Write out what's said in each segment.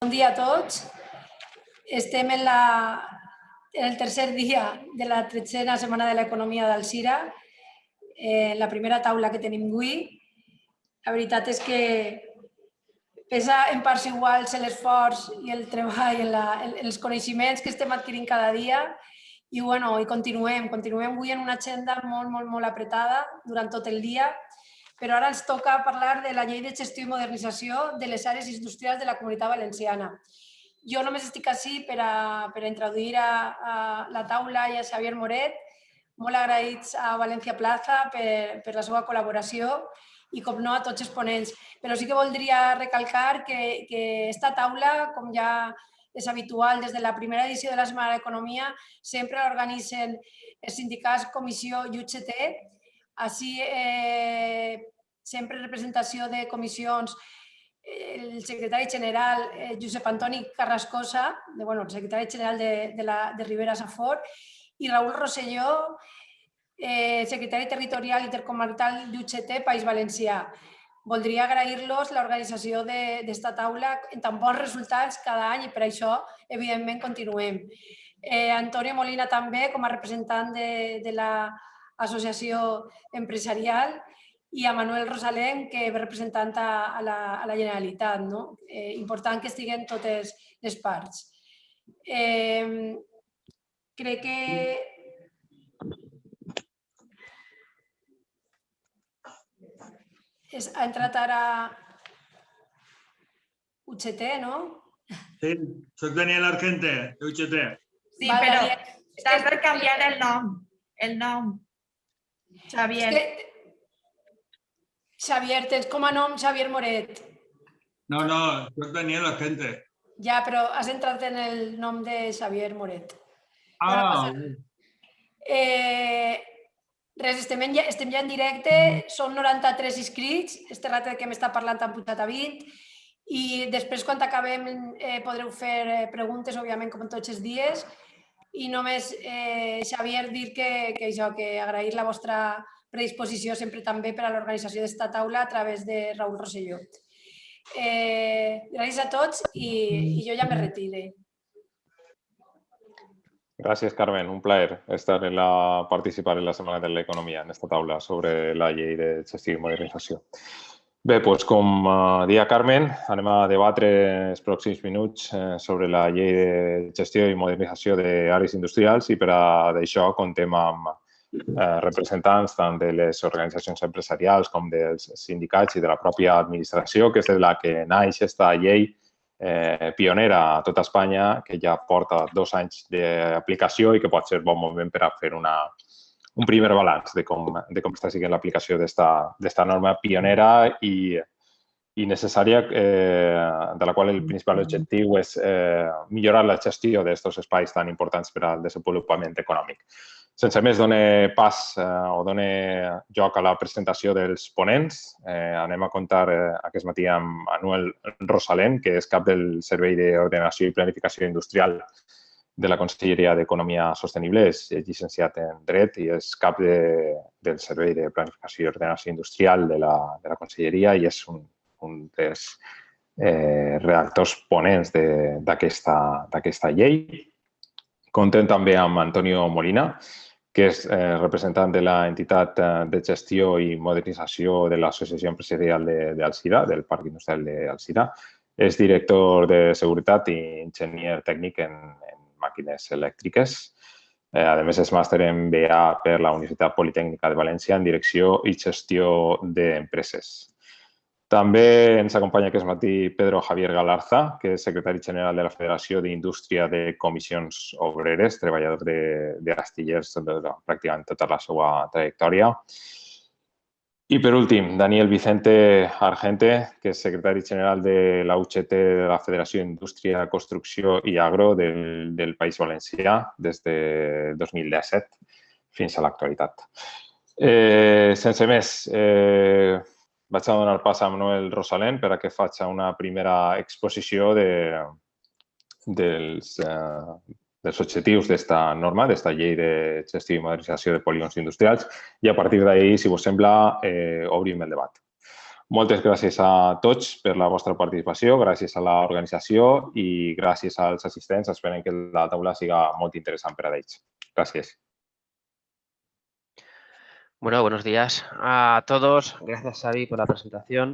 Bon dia a tots. Estem en el tercer dia de la 13a Setmana de l'Economia d'Alzira, la primera taula que tenim avui. La veritat és que pesa en parts iguals l'esforç i el treball, els coneixements que estem adquirint cada dia i continuem avui en una agenda molt apretada durant tot el dia, però ara ens toca parlar de la llei de gestió i modernització de les àrees industrials de la Comunitat Valenciana. Jo només estic ací per a introduir a la taula i a Xavier Moret, molt agraïts a Valencia Plaza per la seva col·laboració i, com no, a tots els ponents. Però sí que voldria recalcar que aquesta taula, com ja és habitual des de la primera edició de la Setmana d'Economia, sempre l'organitzen els sindicats Comissió i UGT. Així, sempre en representació de comissions, el secretari general Josep Antoni Carrascosa, el secretari general de Ribera Safort, i Raül Rosselló, secretari territorial intercomarcal d'UGT País Valencià. Voldria agrair-los l'organització d'esta taula en tan bons resultats cada any i per això, evidentment, continuem. Antonio Molina també, com a representant de l'Associació Empresarial, i a Manuel Rosalén, que és representant a la Generalitat. Important que estiguen totes les parts. Crec que ha entrat ara UGT, no? Sí, soc Daniel Argente, de UGT. Sí, però t'has de canviar el nom. Xavier. Xavier, tens com a nom Xavier Moret. No, soc Daniel Argente. Ja, però has entrat en el nom de Xavier Moret. Res, estem ja en directe, són 93 inscrits, este rato que m'està parlant han pujat a 20, i després, quan acabem, podreu fer preguntes, òbviament, com tots els dies, i només, Xavier, dir que agrair la vostra predisposició sempre també per a l'organització d'esta taula a través de Raül Rosselló. Gràcies a tots i jo ja me retire. Gracias, Carmen. Un placer participar en la Setmana de l'Economia en esta taula sobre la llei de gestió i modernització. Bé, doncs, com deia Carmen, anem a debatre els pròxims minuts sobre la llei de gestió i modernització d'àrees industrials i per a d'això contem amb representants tant de les organitzacions empresarials com dels sindicats i de la pròpia administració, que és de la que naix aquesta llei pionera a tota Espanya, que ja porta 2 anys d'aplicació i que pot ser bon moment per a fer un primer balanç de com està sent l'aplicació d'esta norma pionera i necessària, de la qual el principal objectiu és millorar la gestió d'aquests espais tan importants per al desenvolupament econòmic. Sense més, dono pas o dono joc a la presentació dels ponents. Anem a comptar aquest matí amb Manuel Rosalén, que és cap del Servei d'Ordenació i Planificació Industrial de la Conselleria d'Economia Sostenible, és llicenciat en Dret i és cap del Servei de Planificació i Ordenació Industrial de la Conselleria i és un dels redactors ponents d'aquesta llei. Comptem també amb Antonio Molina, que és representant de l'entitat de gestió i modernització de l'Associació Empresarial d'Alzira, del Parc Industrial d'Alzira. És director de seguretat i enginyer tècnic en màquines elèctriques. A més, és màster en MBA per la Universitat Politècnica de València en direcció i gestió d'empreses. També ens acompanya aquest matí Pedro Javier Galarza, que és secretari general de la Federació d'Indústria de Comissions Obreres, treballador d'Astillers pràcticament tota la seva trajectòria. I, per últim, Daniel Vicente Argente, que és secretari general de la UGT de la Federació d'Indústria, Construcció i Agro del País Valencià des de 2017 fins a l'actualitat. Sense més, vaig a donar pas a Manuel Rosalén per a que faci una primera exposició dels objectius d'esta norma, d'esta llei de gestió i modernització de polígons industrials i a partir d'ahí, si us sembla, obrim el debat. Moltes gràcies a tots per la vostra participació, gràcies a l'organització i gràcies als assistents. Esperem que la taula siga molt interessant per a ells. Gràcies. Bueno, buenos días a todos. Gracias, Xavi, por la presentación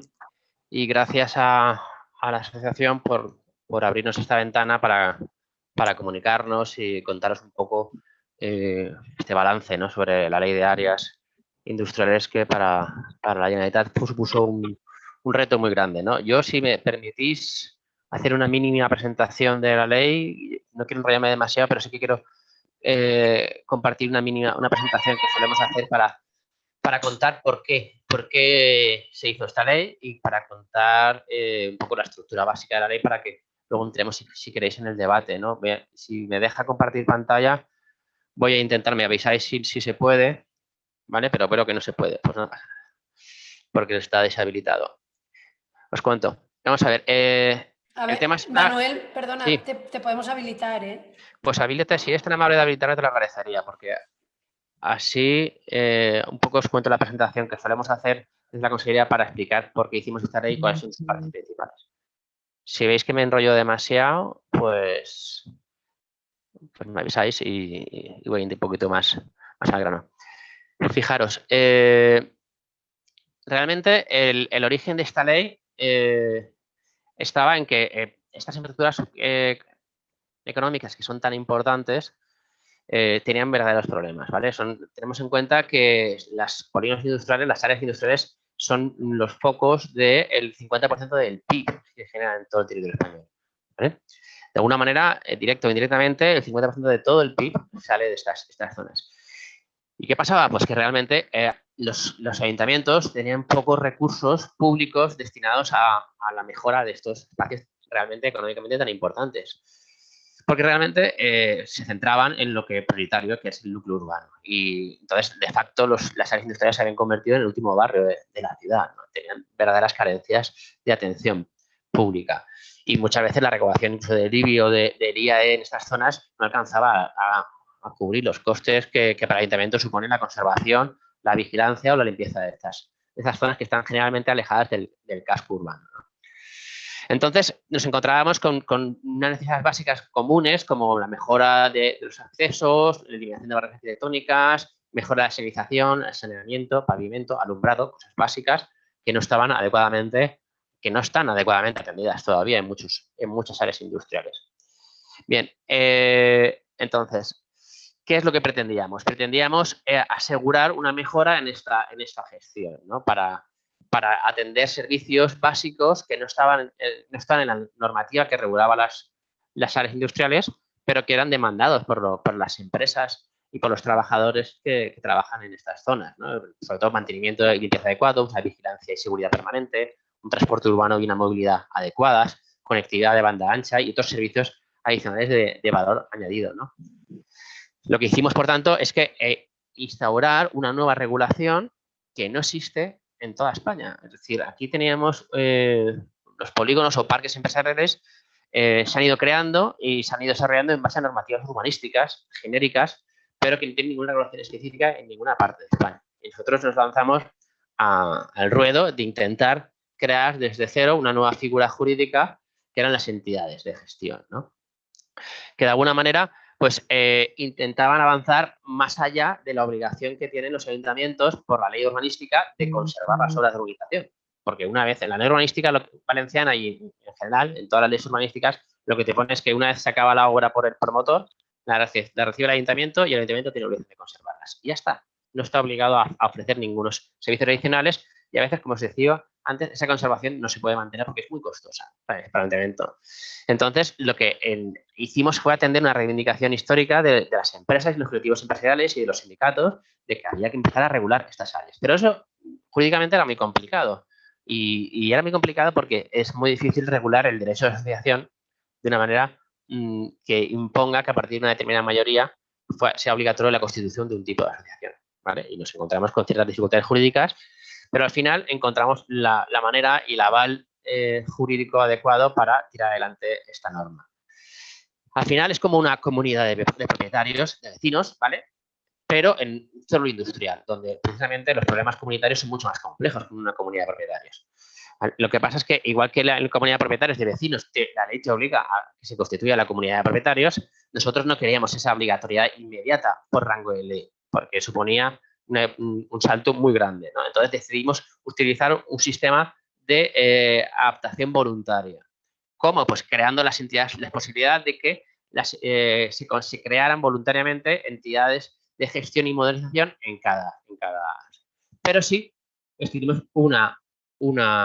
y gracias a la asociación por abrirnos esta ventana para comunicarnos y contaros un poco este balance, ¿no?, sobre la ley de áreas industriales que para la Generalitat supuso un reto muy grande, ¿no? Yo, si me permitís hacer una mínima presentación de la ley, no quiero enrollarme demasiado, pero sí que quiero compartir una presentación que solemos hacer para contar por qué se hizo esta ley y para contar un poco la estructura básica de la ley para que luego entremos, si queréis, en el debate, ¿no? Si me deja compartir pantalla, voy a intentar, me avisáis si se puede, ¿vale? Pero creo que no se puede, pues no pasa nada, porque está deshabilitado. Os cuento. Vamos a ver. El tema es... Manuel, perdona, sí. te podemos habilitar, ¿eh? Pues habilita, si es tan amable de habilitarme, te lo agradecería, porque así un poco os cuento la presentación que solemos hacer desde la Consejería para explicar por qué hicimos esta ley y cuáles son sus partes principales. Si veis que me enrollo demasiado, pues me avisáis y voy a ir un poquito más al grano. Fijaros, realmente el origen de esta ley estaba en que estas infraestructuras económicas que son tan importantes tenían verdaderos problemas, ¿vale? Tenemos en cuenta que las polígonos industriales, las áreas industriales, son los focos del 50% del PIB que se genera en todo el territorio español, ¿vale? De alguna manera, directo o indirectamente, el 50% de todo el PIB sale de estas zonas. ¿Y qué pasaba? Pues que realmente los ayuntamientos tenían pocos recursos públicos destinados a la mejora de estos espacios realmente económicamente tan importantes. Porque realmente se centraban en lo que prioritario, que es el núcleo urbano. Y entonces, de facto, las áreas industriales se habían convertido en el último barrio de la ciudad, ¿no? Tenían verdaderas carencias de atención pública. Y muchas veces la recaudación incluso del IBI o del IAE en estas zonas no alcanzaba a cubrir los costes que para el ayuntamiento suponen la conservación, la vigilancia o la limpieza de estas zonas que están generalmente alejadas del casco urbano, ¿no? Entonces, nos encontrábamos con unas necesidades básicas comunes, como la mejora de los accesos, la eliminación de barreras arquitectónicas, mejora de la señalización, el saneamiento, pavimento, alumbrado, cosas básicas que no están adecuadamente atendidas todavía en muchas áreas industriales. Bien, entonces, ¿qué es lo que pretendíamos? Pretendíamos asegurar una mejora en esta gestión, ¿no? Para atender servicios básicos que no estaban en la normativa que regulaba las áreas industriales, pero que eran demandados por las empresas y por los trabajadores que trabajan en estas zonas, ¿no? Sobre todo mantenimiento y limpieza adecuado, una vigilancia y seguridad permanente, un transporte urbano y una movilidad adecuadas, conectividad de banda ancha y otros servicios adicionales de valor añadido, ¿no? Lo que hicimos, por tanto, es que instaurar una nueva regulación que no existe en toda España. Es decir, aquí teníamos los polígonos o parques empresariales se han ido creando y se han ido desarrollando en base a normativas urbanísticas genéricas, pero que no tienen ninguna regulación específica en ninguna parte de España. Y nosotros nos lanzamos al ruedo de intentar crear desde cero una nueva figura jurídica que eran las entidades de gestión, ¿no? Que de alguna manera pues intentaban avanzar más allá de la obligación que tienen los ayuntamientos por la ley urbanística de conservar las obras de urbanización. Porque una vez en la ley urbanística valenciana y en general en todas las leyes urbanísticas, lo que te pone es que una vez se acaba la obra por el promotor, la recibe el ayuntamiento y el ayuntamiento tiene obligación de conservarlas. Y ya está. No está obligado a ofrecer ningunos servicios adicionales y a veces, como os decía antes, esa conservación no se puede mantener porque es muy costosa para el ayuntamiento. Entonces, lo que hicimos fue atender una reivindicación histórica de las empresas y los colectivos empresariales y de los sindicatos de que había que empezar a regular estas áreas. Pero eso jurídicamente era muy complicado. Y era muy complicado porque es muy difícil regular el derecho de asociación de una manera que imponga que a partir de una determinada mayoría sea obligatorio la constitución de un tipo de asociación, ¿vale? Y nos encontramos con ciertas dificultades jurídicas, pero al final encontramos la manera y el aval jurídico adecuado para tirar adelante esta norma. Al final es como una comunidad de propietarios, de vecinos, ¿vale? pero en solo industrial, donde precisamente los problemas comunitarios son mucho más complejos que en una comunidad de propietarios. Lo que pasa es que, igual que en la comunidad de propietarios de vecinos, la ley te obliga a que se constituya la comunidad de propietarios, nosotros no queríamos esa obligatoriedad inmediata por rango de ley, porque suponía un salto muy grande, ¿no? Entonces decidimos utilizar un sistema de adaptación voluntaria. ¿Cómo? Pues creando las entidades, la posibilidad de que se crearan voluntariamente entidades de gestión y modernización en cada. Pero sí escribimos un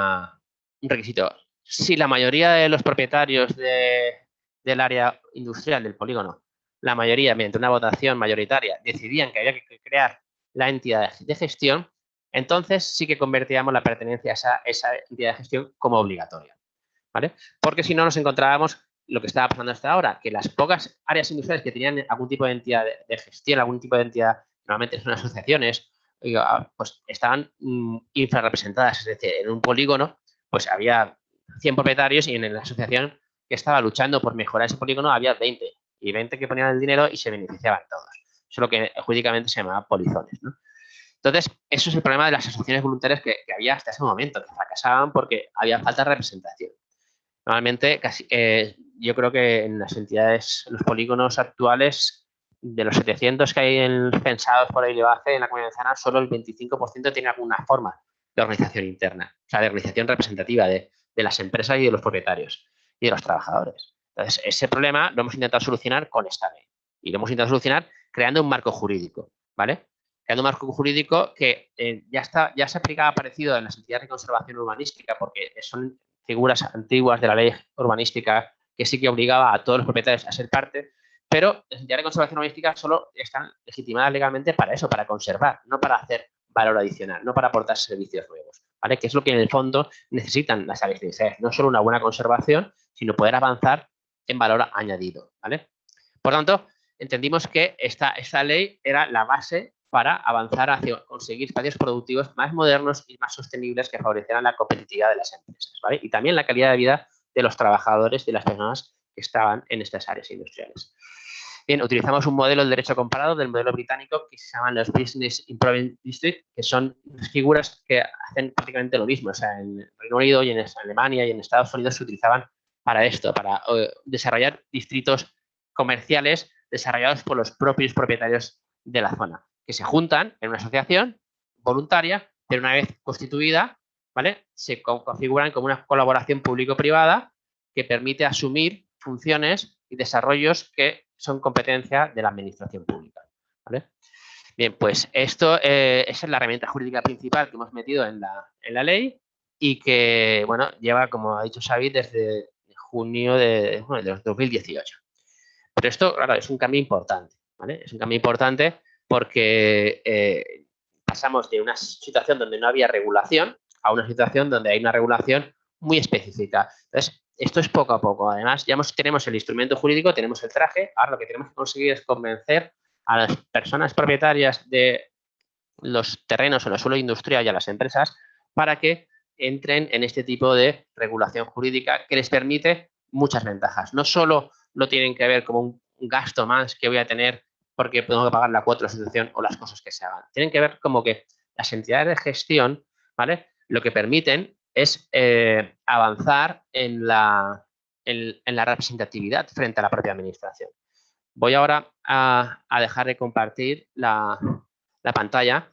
requisito. Si la mayoría de los propietarios del área industrial del polígono, la mayoría, mediante una votación mayoritaria, decidían que había que crear la entidad de gestión, entonces sí que convertíamos la pertenencia a esa entidad de gestión como obligatoria, ¿vale? Porque si no nos encontrábamos lo que estaba pasando hasta ahora, que las pocas áreas industriales que tenían algún tipo de entidad de gestión, algún tipo de entidad, normalmente son asociaciones, pues estaban infrarrepresentadas. Es decir, en un polígono pues había 100 propietarios y en la asociación que estaba luchando por mejorar ese polígono había 20 y 20 que ponían el dinero y se beneficiaban todos. Eso es lo que jurídicamente se llamaba polizones, ¿no? Entonces, eso es el problema de las asociaciones voluntarias que había hasta ese momento, que fracasaban porque había falta de representación. Normalmente, yo creo que en las entidades, los polígonos actuales, de los 700 que hay pensados por el IBACE en la Comunidad Valenciana, solo el 25% tiene alguna forma de organización interna, o sea, de organización representativa de las empresas y de los propietarios y de los trabajadores. Entonces, ese problema lo hemos intentado solucionar con esta ley y lo hemos intentado solucionar creando un marco jurídico, ¿vale? Creando un marco jurídico que ya se aplicaba parecido en las entidades de conservación urbanística, porque son figuras antiguas de la ley urbanística que sí que obligaba a todos los propietarios a ser parte, pero las entidades de conservación urbanística solo están legitimadas legalmente para eso, para conservar, no para hacer valor adicional, no para aportar servicios nuevos, ¿vale? Que es lo que en el fondo necesitan las áreas de interés, no solo una buena conservación, sino poder avanzar en valor añadido, ¿vale? Por tanto, entendimos que esta ley era la base para avanzar hacia conseguir espacios productivos más modernos y más sostenibles que favorecieran la competitividad de las empresas, ¿vale? Y también la calidad de vida de los trabajadores, de las personas que estaban en estas áreas industriales. Bien, utilizamos un modelo del derecho comparado del modelo británico que se llaman los Business Improvement District, que son figuras que hacen prácticamente lo mismo. O sea, en Reino Unido y en Alemania y en Estados Unidos se utilizaban para esto, para desarrollar distritos comerciales desarrollados por los propios propietarios de la zona, que se juntan en una asociación voluntaria, pero una vez constituida, ¿vale? Se configuran como una colaboración público-privada que permite asumir funciones y desarrollos que son competencia de la administración pública, ¿vale? Bien, pues esa es la herramienta jurídica principal que hemos metido en la ley y que, bueno, lleva, como ha dicho Xavi, desde junio de 2018. Pero esto, claro, es un cambio importante, ¿vale? Es un cambio importante porque pasamos de una situación donde no había regulación a una situación donde hay una regulación muy específica. Entonces, esto es poco a poco. Además, ya tenemos el instrumento jurídico, tenemos el traje. Ahora lo que tenemos que conseguir es convencer a las personas propietarias de los terrenos en el suelo industrial y a las empresas para que entren en este tipo de regulación jurídica que les permite muchas ventajas. No solo lo tienen que ver como un gasto más que voy a tener porque tengo que pagar la cuota de la institución o las cosas que se hagan. Tienen que ver como que las entidades de gestión, ¿vale? Lo que permiten es avanzar en la representatividad frente a la propia administración. Voy ahora a dejar de compartir la pantalla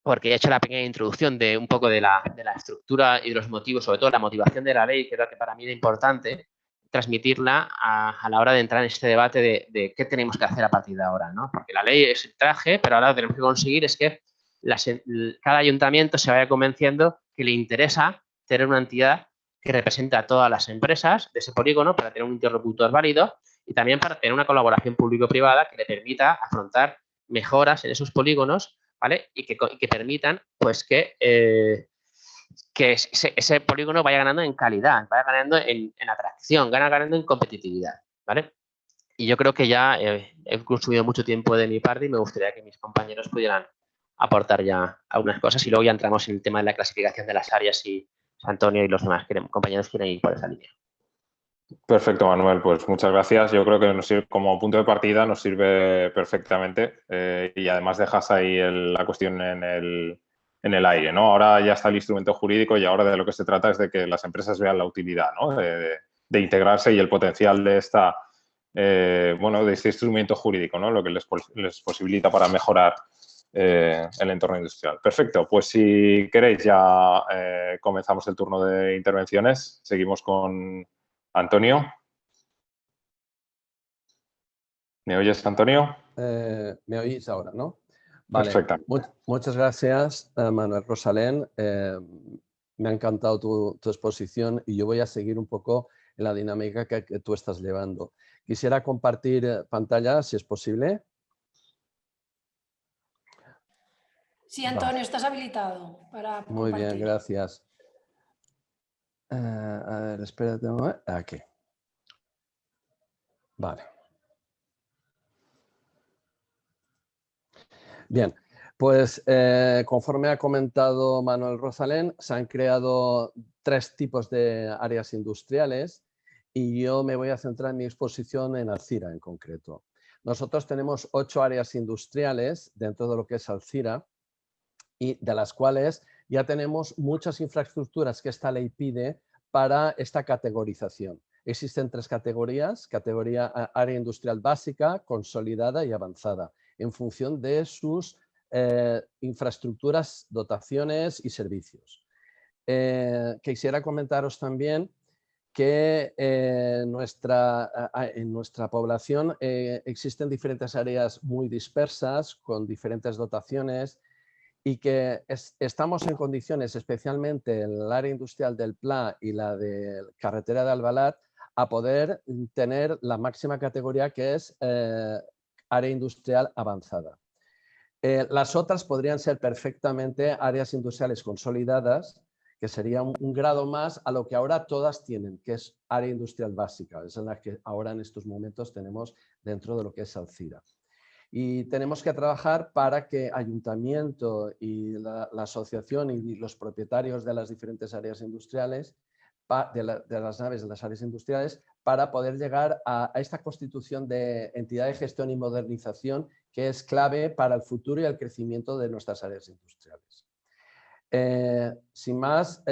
porque he hecho la pequeña introducción de un poco de la estructura y de los motivos, sobre todo la motivación de la ley, que era que para mí era importante transmitirla a la hora de entrar en este debate de qué tenemos que hacer a partir de ahora, ¿no? Porque la ley es el traje, pero ahora lo que tenemos que conseguir es que cada ayuntamiento se vaya convenciendo que le interesa tener una entidad que represente a todas las empresas de ese polígono para tener un interlocutor válido y también para tener una colaboración público-privada que le permita afrontar mejoras en esos polígonos, ¿vale? Y que permitan, pues, que ese polígono vaya ganando en calidad, vaya ganando en atracción, ganando en competitividad, ¿vale? Y yo creo que ya he consumido mucho tiempo de mi parte y me gustaría que mis compañeros pudieran aportar ya algunas cosas y luego ya entramos en el tema de la clasificación de las áreas y Antonio y los demás compañeros quieren ir por esa línea. Perfecto, Manuel. Pues muchas gracias. Yo creo que nos sirve, como punto de partida nos sirve perfectamente y además dejas ahí la cuestión en el aire, ¿no? Ahora ya está el instrumento jurídico y ahora de lo que se trata es de que las empresas vean la utilidad, ¿no? de integrarse y el potencial de de este instrumento jurídico, ¿no? Lo que les posibilita para mejorar el entorno industrial. Perfecto, pues si queréis ya comenzamos el turno de intervenciones. Seguimos con Antonio. ¿Me oyes, Antonio? Me oís ahora, ¿no? Vale. Perfecto. Muchas gracias, Manuel Rosalén. Me ha encantado tu exposición y yo voy a seguir un poco en la dinámica que tú estás llevando. Quisiera compartir pantalla, si es posible. Sí, Antonio, estás habilitado para Muy bien, compartir. gracias. A ver, espérate un momento. Aquí. Vale. Bien, pues conforme ha comentado Manuel Rosalén, se han creado 3 tipos de áreas industriales y yo me voy a centrar en mi exposición en Alzira en concreto. Nosotros tenemos 8 áreas industriales dentro de lo que es Alzira y de las cuales ya tenemos muchas infraestructuras que esta ley pide para esta categorización. Existen 3 categorías: categoría área industrial básica, consolidada y avanzada, en función de sus infraestructuras, dotaciones y servicios. Quisiera comentaros también que en nuestra población existen diferentes áreas muy dispersas, con diferentes dotaciones, y que estamos en condiciones, especialmente en el área industrial del Pla y la de carretera de Albalat, a poder tener la máxima categoría, que es área industrial avanzada. Las otras podrían ser perfectamente áreas industriales consolidadas, que sería un grado más a lo que ahora todas tienen, que es área industrial básica, es en la que ahora en estos momentos tenemos dentro de lo que es Alzira. Y tenemos que trabajar para que ayuntamiento y la asociación y los propietarios de las diferentes áreas industriales, de las naves de las áreas industriales, para poder llegar a esta constitución de entidad de gestión y modernización, que es clave para el futuro y el crecimiento de nuestras áreas industriales. Sin más,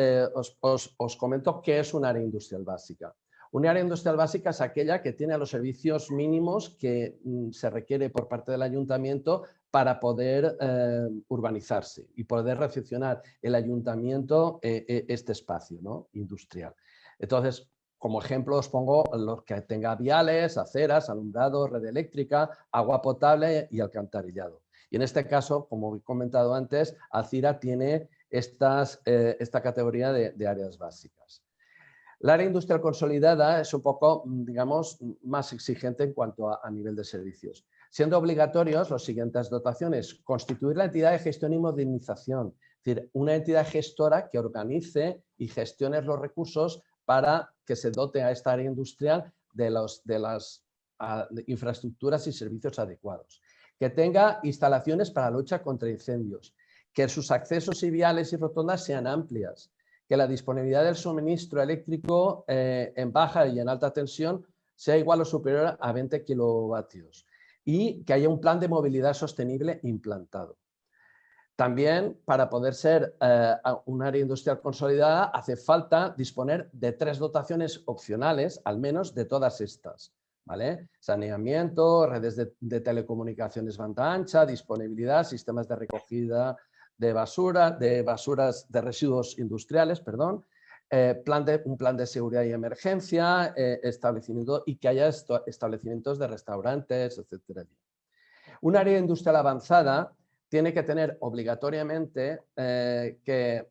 os comento qué es un área industrial básica. Un área industrial básica es aquella que tiene los servicios mínimos que se requiere por parte del ayuntamiento para poder urbanizarse y poder recepcionar el ayuntamiento este espacio, ¿no?, industrial. Entonces, como ejemplo os pongo los que tenga viales, aceras, alumbrado, red eléctrica, agua potable y alcantarillado. Y en este caso, como he comentado antes, Alzira tiene esta categoría de áreas básicas. La área industrial consolidada es un poco, digamos, más exigente en cuanto a nivel de servicios, siendo obligatorios las siguientes dotaciones: constituir la entidad de gestión y modernización, es decir, una entidad gestora que organice y gestione los recursos para que se dote a esta área industrial de las infraestructuras y servicios adecuados, que tenga instalaciones para lucha contra incendios, que sus accesos y viales y rotondas sean amplias, que la disponibilidad del suministro eléctrico en baja y en alta tensión sea igual o superior a 20 kilovatios y que haya un plan de movilidad sostenible implantado. También, para poder ser un área industrial consolidada, hace falta disponer de 3 dotaciones opcionales, al menos, de todas estas, ¿vale? Saneamiento, redes de telecomunicaciones banda ancha, disponibilidad, sistemas de recogida de residuos industriales, perdón, un plan de seguridad y emergencia, establecimiento, y que haya establecimientos de restaurantes, etcétera. Un área industrial avanzada tiene que tener obligatoriamente que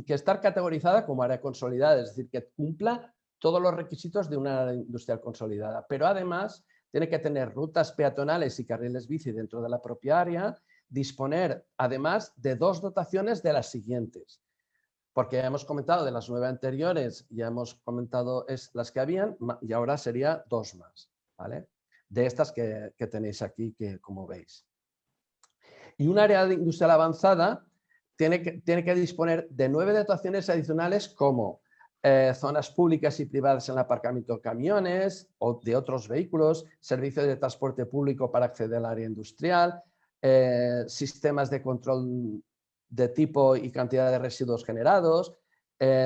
estar categorizada como área consolidada, es decir, que cumpla todos los requisitos de una área industrial consolidada, pero además tiene que tener rutas peatonales y carriles bici dentro de la propia área, disponer además de 2 dotaciones de las siguientes, porque ya hemos comentado de las 9 anteriores, ya hemos comentado las que habían, y ahora sería 2 más, ¿vale?, de estas que tenéis aquí, que como veis. Y un área industrial avanzada tiene que disponer de 9 dotaciones adicionales, como zonas públicas y privadas en el aparcamiento de camiones o de otros vehículos, servicios de transporte público para acceder al área industrial, sistemas de control de tipo y cantidad de residuos generados,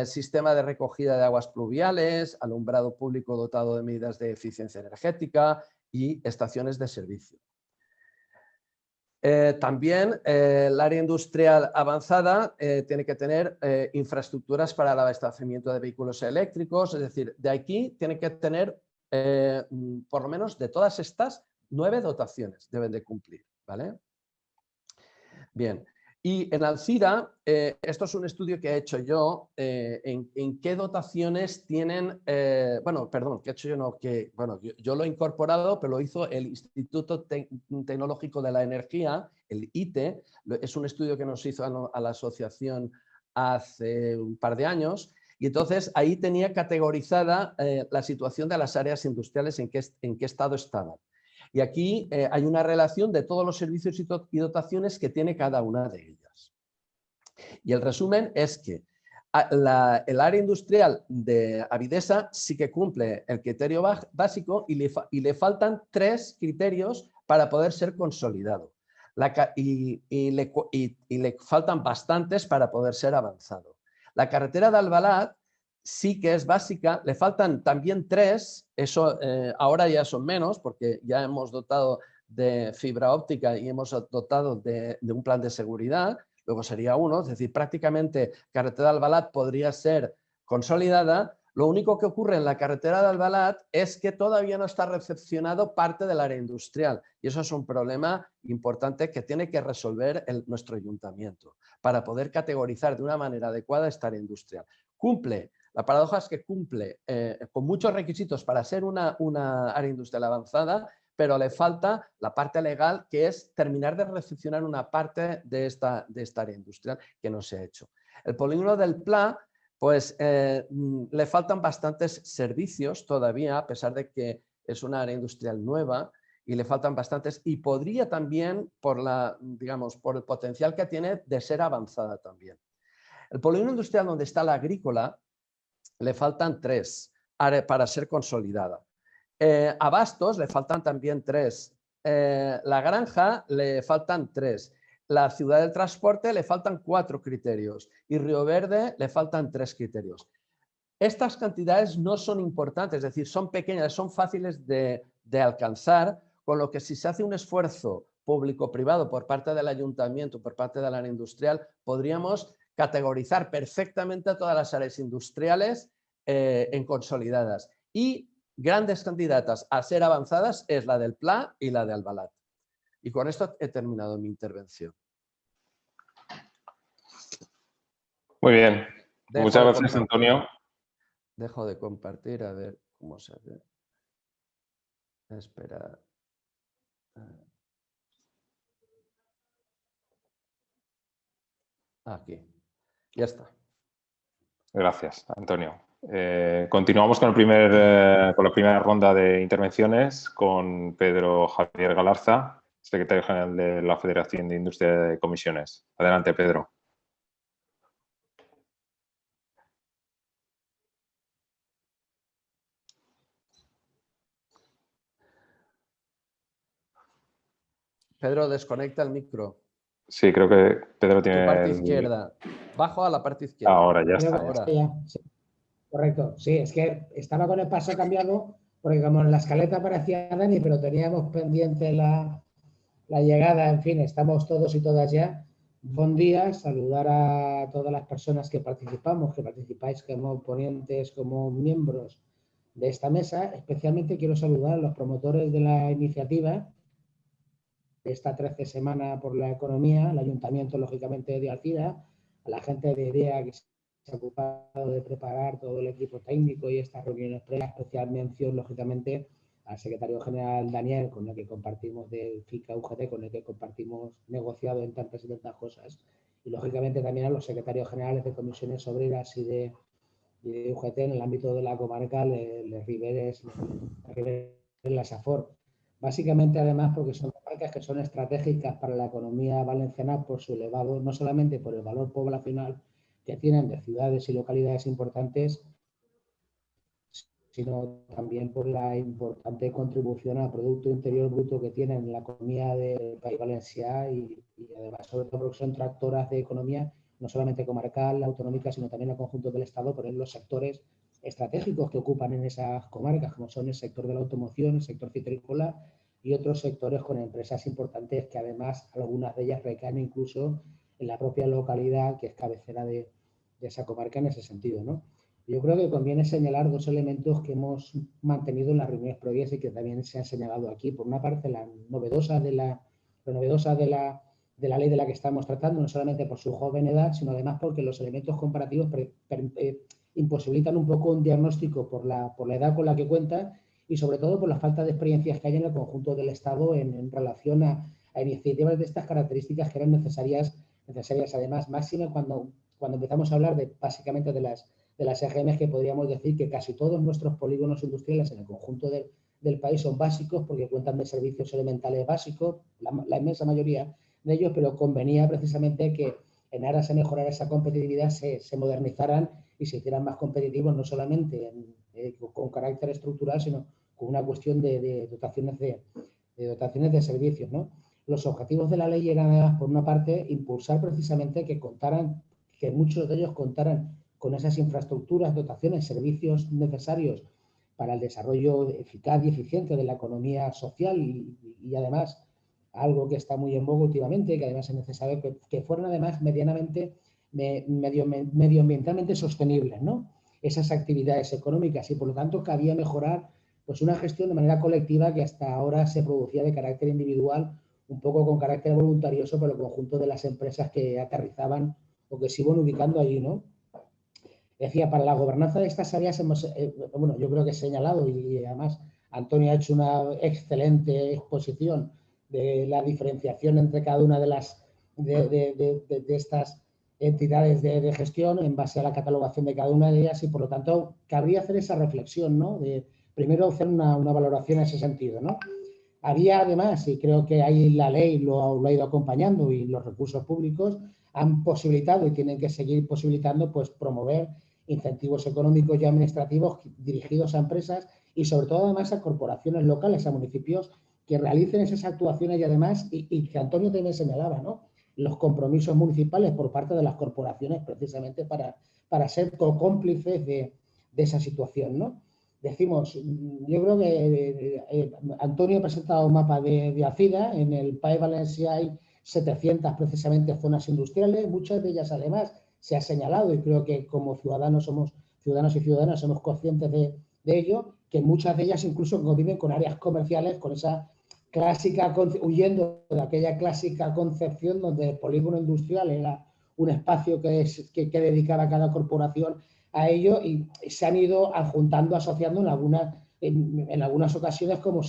sistema de recogida de aguas pluviales, alumbrado público dotado de medidas de eficiencia energética y estaciones de servicio. También el área industrial avanzada tiene que tener infraestructuras para el abastecimiento de vehículos eléctricos, es decir, de aquí tiene que tener por lo menos de todas estas 9 dotaciones deben de cumplir, ¿vale? Bien, y en Alcira, esto es un estudio que he hecho yo, en qué dotaciones tienen, bueno, perdón, que he hecho yo no, que, bueno, yo lo he incorporado, pero lo hizo el Instituto Tecnológico de la Energía, el ITE, es un estudio que nos hizo a la asociación hace un par de años, y entonces ahí tenía categorizada la situación de las áreas industriales, en qué estado estaban. Y aquí hay una relación de todos los servicios y dotaciones que tiene cada una de ellas. Y el resumen es que el área industrial de Avidesa sí que cumple el criterio básico y le faltan 3 criterios para poder ser consolidado. Y le faltan bastantes para poder ser avanzado. La carretera de Albalat sí que es básica, le faltan también 3, eso ahora ya son menos porque ya hemos dotado de fibra óptica y hemos dotado de un plan de seguridad, luego sería 1, es decir, prácticamente carretera de Albalat podría ser consolidada. Lo único que ocurre en la carretera de Albalat es que todavía no está recepcionado parte del área industrial y eso es un problema importante que tiene que resolver nuestro ayuntamiento para poder categorizar de una manera adecuada esta área industrial. Cumple. La paradoja es que cumple con muchos requisitos para ser una área industrial avanzada, pero le falta la parte legal, que es terminar de recepcionar una parte de esta área industrial que no se ha hecho. El polígono del Pla, pues le faltan bastantes servicios todavía, a pesar de que es una área industrial nueva, y le faltan bastantes, y podría también, digamos, por el potencial que tiene, de ser avanzada también. El polígono industrial donde está la agrícola, le faltan 3 para ser consolidada. A Bastos le faltan también 3. La Granja le faltan 3. La Ciudad del Transporte le faltan 4 criterios. Y Río Verde le faltan 3 criterios. Estas cantidades no son importantes, es decir, son pequeñas, son fáciles de alcanzar, con lo que si se hace un esfuerzo público-privado por parte del ayuntamiento, por parte del área industrial, podríamos categorizar perfectamente a todas las áreas industriales en consolidadas. Y grandes candidatas a ser avanzadas es la del Pla y la de Albalat. Y con esto he terminado mi intervención. Muy bien. Muchas gracias, Antonio. Dejo de compartir, a ver cómo se hace. Espera. Aquí. Ya está. Gracias, Antonio. Continuamos con la primera ronda de intervenciones con Pedro Javier Galarza, secretario general de la Federación de Industria de Comisiones. Adelante, Pedro. Pedro, desconecta el micro. Sí, creo que Pedro tiene... Tu parte izquierda. Bajo a la parte izquierda. Ahora, ya está. Ahora. Sí. Correcto, sí, es que estaba con el paso cambiado porque como en la escaleta aparecía Dani, pero teníamos pendiente la llegada, en fin, estamos todos y todas ya. Buen día, saludar a todas las personas que participáis como ponentes, como miembros de esta mesa. Especialmente quiero saludar a los promotores de la iniciativa de esta 13 semana por la economía, al Ayuntamiento, lógicamente, de Alcira, a la gente de IDEA que se ha ocupado de preparar todo el equipo técnico y estas reuniones previas. Especial mención, lógicamente, al secretario general Daniel, con el que compartimos del FICA UGT, con el que compartimos negociado en tantas y tantas cosas. Y, lógicamente, también a los secretarios generales de comisiones obreras y de UGT en el ámbito de la comarca, les Riberes, la SAFOR. Básicamente, además, porque son comarcas que son estratégicas para la economía valenciana por su elevado, no solamente por el valor poblacional que tienen de ciudades y localidades importantes, sino también por la importante contribución al Producto Interior Bruto que tienen en la economía del País Valencià y además, sobre todo, porque son tractoras de economía no solamente comarcal, autonómica, sino también al conjunto del Estado, por los sectores estratégicos que ocupan en esas comarcas, como son el sector de la automoción, el sector citrícola y otros sectores con empresas importantes que además algunas de ellas recaen incluso en la propia localidad que es cabecera de esa comarca en ese sentido, ¿no? Yo creo que conviene señalar dos elementos que hemos mantenido en las reuniones previas y que también se han señalado aquí. Por una parte, la novedosa de la ley de la que estamos tratando, no solamente por su joven edad, sino además porque los elementos comparativos imposibilitan un poco un diagnóstico por la edad con la que cuenta y sobre todo por la falta de experiencias que hay en el conjunto del Estado en relación a iniciativas de estas características que eran necesarias además, máxima cuando empezamos a hablar básicamente de las EGMs, que podríamos decir que casi todos nuestros polígonos industriales en el conjunto del país son básicos porque cuentan de servicios elementales básicos, la inmensa mayoría de ellos, pero convenía precisamente que en aras a mejorar esa competitividad se modernizaran y se hicieran más competitivos, no solamente con carácter estructural, sino con una cuestión de dotaciones de servicios, ¿no? Los objetivos de la ley eran, por una parte, impulsar precisamente que muchos de ellos contaran con esas infraestructuras, dotaciones, servicios necesarios para el desarrollo eficaz y eficiente de la economía social y además algo que está muy en boga últimamente, que además es necesario que fueran además medioambientalmente sostenibles, ¿no? Esas actividades económicas y por lo tanto cabía mejorar pues una gestión de manera colectiva que hasta ahora se producía de carácter individual, un poco con carácter voluntarioso por el conjunto de las empresas que aterrizaban o que se iban ubicando allí, ¿no? Decía, para la gobernanza de estas áreas bueno, yo creo que he señalado y además Antonio ha hecho una excelente exposición de la diferenciación entre cada una de estas entidades de gestión en base a la catalogación de cada una de ellas y por lo tanto cabría hacer esa reflexión, ¿no? De primero hacer una valoración en ese sentido, ¿no? Había además, y creo que ahí la ley lo ha ido acompañando y los recursos públicos han posibilitado y tienen que seguir posibilitando pues promover incentivos económicos y administrativos dirigidos a empresas y sobre todo además a corporaciones locales, a municipios que realicen esas actuaciones y además, y que Antonio también señalaba, ¿no? Los compromisos municipales por parte de las corporaciones precisamente para ser cómplices de esa situación, ¿no? Decimos, yo creo que Antonio ha presentado un mapa de ACIDA, en el País Valencià hay 700 precisamente zonas industriales, muchas de ellas además se ha señalado y creo que como ciudadanos y ciudadanas somos conscientes de ello, que muchas de ellas incluso conviven con áreas comerciales, con esa clásica, huyendo de aquella clásica concepción donde el polígono industrial era un espacio que dedicaba a cada corporación a ello y se han ido adjuntando, asociando en algunas ocasiones como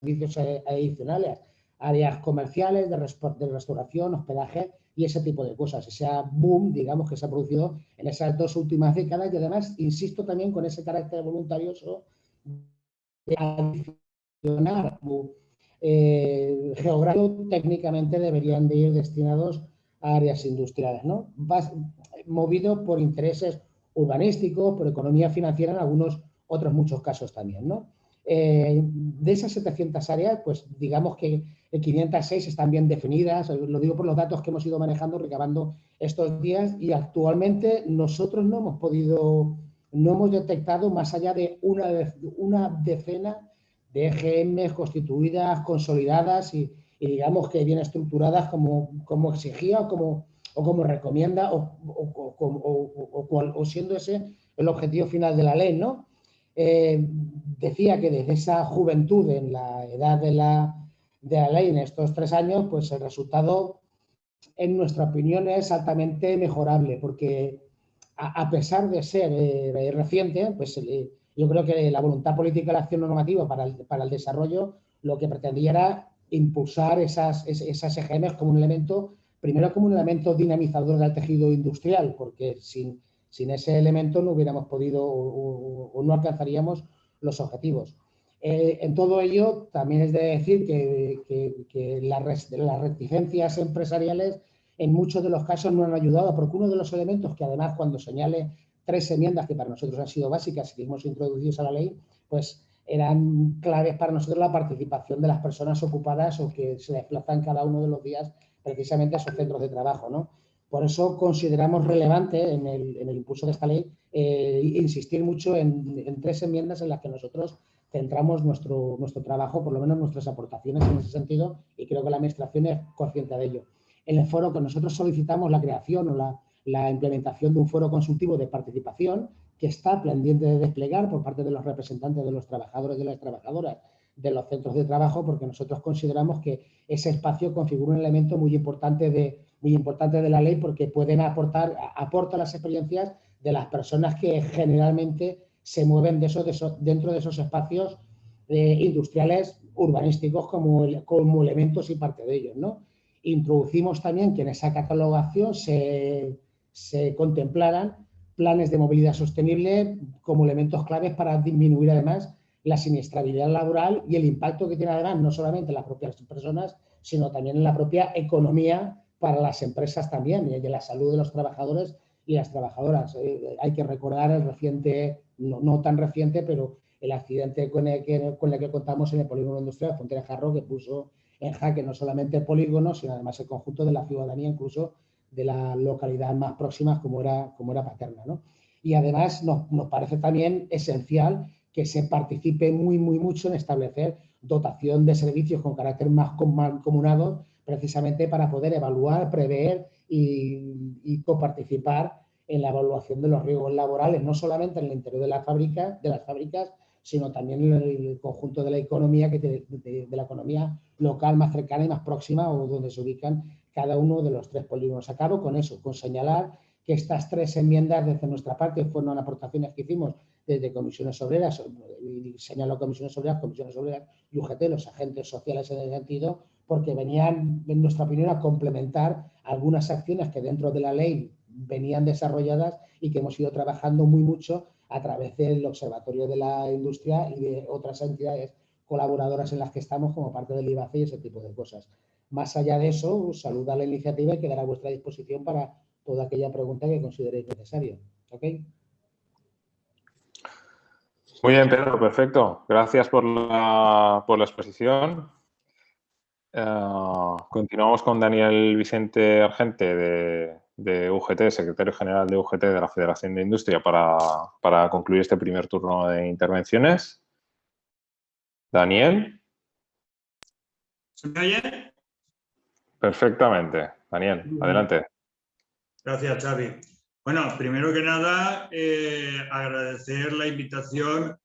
servicios adicionales, áreas comerciales, de restauración, hospedaje y ese tipo de cosas. Ese boom, digamos, que se ha producido en esas 2 últimas décadas y además, insisto también con ese carácter voluntarioso de adicionar geográfico, técnicamente deberían de ir destinados a áreas industriales, ¿no? Movido por intereses urbanísticos, por economía financiera en algunos otros muchos casos también, ¿no? De esas 700 áreas, pues digamos que 506 están bien definidas, lo digo por los datos que hemos ido manejando, recabando estos días y actualmente nosotros no hemos detectado más allá de una decena de EGMs constituidas, consolidadas y digamos que bien estructuradas como exigía o como recomienda o siendo ese el objetivo final de la ley, ¿no? Decía que desde esa juventud en la edad de la ley en estos 3 años, pues el resultado, en nuestra opinión, es altamente mejorable, porque a pesar de ser reciente, pues yo creo que la voluntad política y la acción normativa para el desarrollo lo que pretendía era impulsar esas EGMs como un elemento, primero como un elemento dinamizador del tejido industrial, porque sin ese elemento no hubiéramos podido o no alcanzaríamos los objetivos. En todo ello, también es de decir que las reticencias empresariales en muchos de los casos no han ayudado, porque uno de los elementos que además cuando señale 3 enmiendas que para nosotros han sido básicas y que hemos introducido a la ley, pues eran claves para nosotros la participación de las personas ocupadas o que se desplazan cada uno de los días precisamente a esos centros de trabajo, ¿no? Por eso consideramos relevante en el impulso de esta ley insistir mucho en 3 enmiendas en las que nosotros centramos nuestro trabajo, por lo menos nuestras aportaciones en ese sentido, y creo que la Administración es consciente de ello. En el foro que nosotros solicitamos la creación o la implementación de un foro consultivo de participación que está pendiente de desplegar por parte de los representantes de los trabajadores y de las trabajadoras de los centros de trabajo, porque nosotros consideramos que ese espacio configura un elemento muy importante de la ley, porque aporta las experiencias de las personas que generalmente se mueven dentro de esos espacios industriales urbanísticos como elementos y parte de ellos, ¿no? Introducimos también que en esa catalogación se contemplaran planes de movilidad sostenible como elementos claves para disminuir además la siniestrabilidad laboral y el impacto que tiene además no solamente en las propias personas, sino también en la propia economía para las empresas también y en la salud de los trabajadores y las trabajadoras. Hay que recordar el reciente, no tan reciente, pero el accidente con el que contamos en el polígono industrial Frontera Jarro, que puso en jaque no solamente el polígono, sino además el conjunto de la ciudadanía, incluso de la localidad más próxima como era Paterna, ¿no? Y además nos parece también esencial que se participe mucho en establecer dotación de servicios con carácter más mancomunado, precisamente para poder evaluar, prever y coparticipar en la evaluación de los riesgos laborales, no solamente en el interior de las fábricas, sino también en el conjunto de la economía, de la economía local más cercana y más próxima, o donde se ubican cada uno de los 3 polígonos. Acabo con eso, con señalar que estas 3 enmiendas desde nuestra parte fueron aportaciones que hicimos desde Comisiones Obreras, y señalo Comisiones Obreras y UGT, los agentes sociales en ese sentido, porque venían, en nuestra opinión, a complementar algunas acciones que dentro de la ley venían desarrolladas y que hemos ido trabajando mucho a través del Observatorio de la Industria y de otras entidades colaboradoras en las que estamos como parte del IBACE y ese tipo de cosas. Más allá de eso, saluda la iniciativa y quedará a vuestra disposición para toda aquella pregunta que consideréis necesaria. ¿Ok? Muy bien, Pedro, perfecto. Gracias por la exposición. Continuamos con Daniel Vicente Argente de UGT, secretario general de UGT de la Federación de Industria, para concluir este primer turno de intervenciones. Daniel. ¿Se me oye? Perfectamente. Daniel, adelante. Gracias, Xavi. Bueno, primero que nada, agradecer la invitación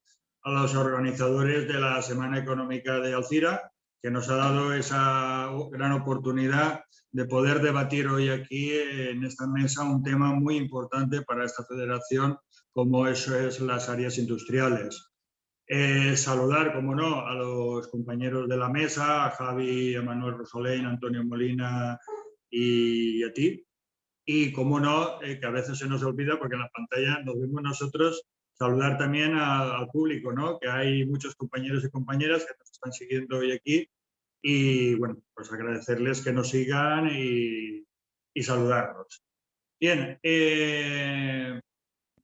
a los organizadores de la Semana Económica de Alzira, que nos ha dado esa gran oportunidad de poder debatir hoy aquí en esta mesa un tema muy importante para esta federación, como eso es las áreas industriales. Saludar, como no, a los compañeros de la mesa, a Javi, a Manuel Rosolén, a Antonio Molina y a ti. Y, como no, que a veces se nos olvida porque en la pantalla nos vemos nosotros, saludar también al público, ¿no? Que hay muchos compañeros y compañeras que nos están siguiendo hoy aquí y, bueno, pues agradecerles que nos sigan y saludarlos. Bien,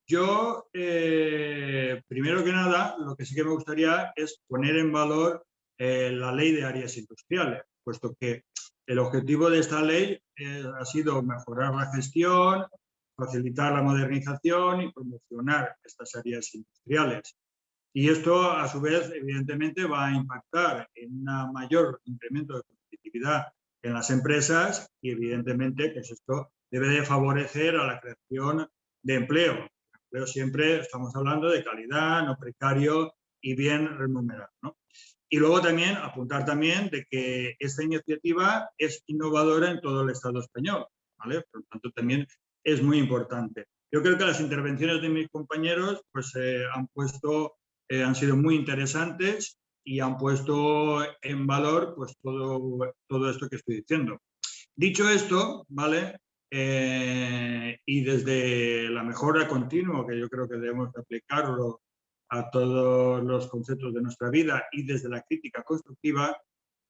yo, primero que nada, lo que sí que me gustaría es poner en valor la Ley de Áreas Industriales, puesto que el objetivo de esta ley ha sido mejorar la gestión, facilitar la modernización y promocionar estas áreas industriales. Y esto, a su vez, evidentemente, va a impactar en un mayor incremento de competitividad en las empresas y, evidentemente, pues esto debe de favorecer a la creación de empleo. Pero siempre estamos hablando de calidad, no precario y bien remunerado, ¿no? Y luego también apuntar también de que esta iniciativa es innovadora en todo el Estado español, ¿vale? Por lo tanto, también es muy importante. Yo creo que las intervenciones de mis compañeros pues, han sido muy interesantes y han puesto en valor pues, todo esto que estoy diciendo. Dicho esto, ¿vale? Y desde la mejora continua, que yo creo que debemos aplicarlo a todos los conceptos de nuestra vida, y desde la crítica constructiva,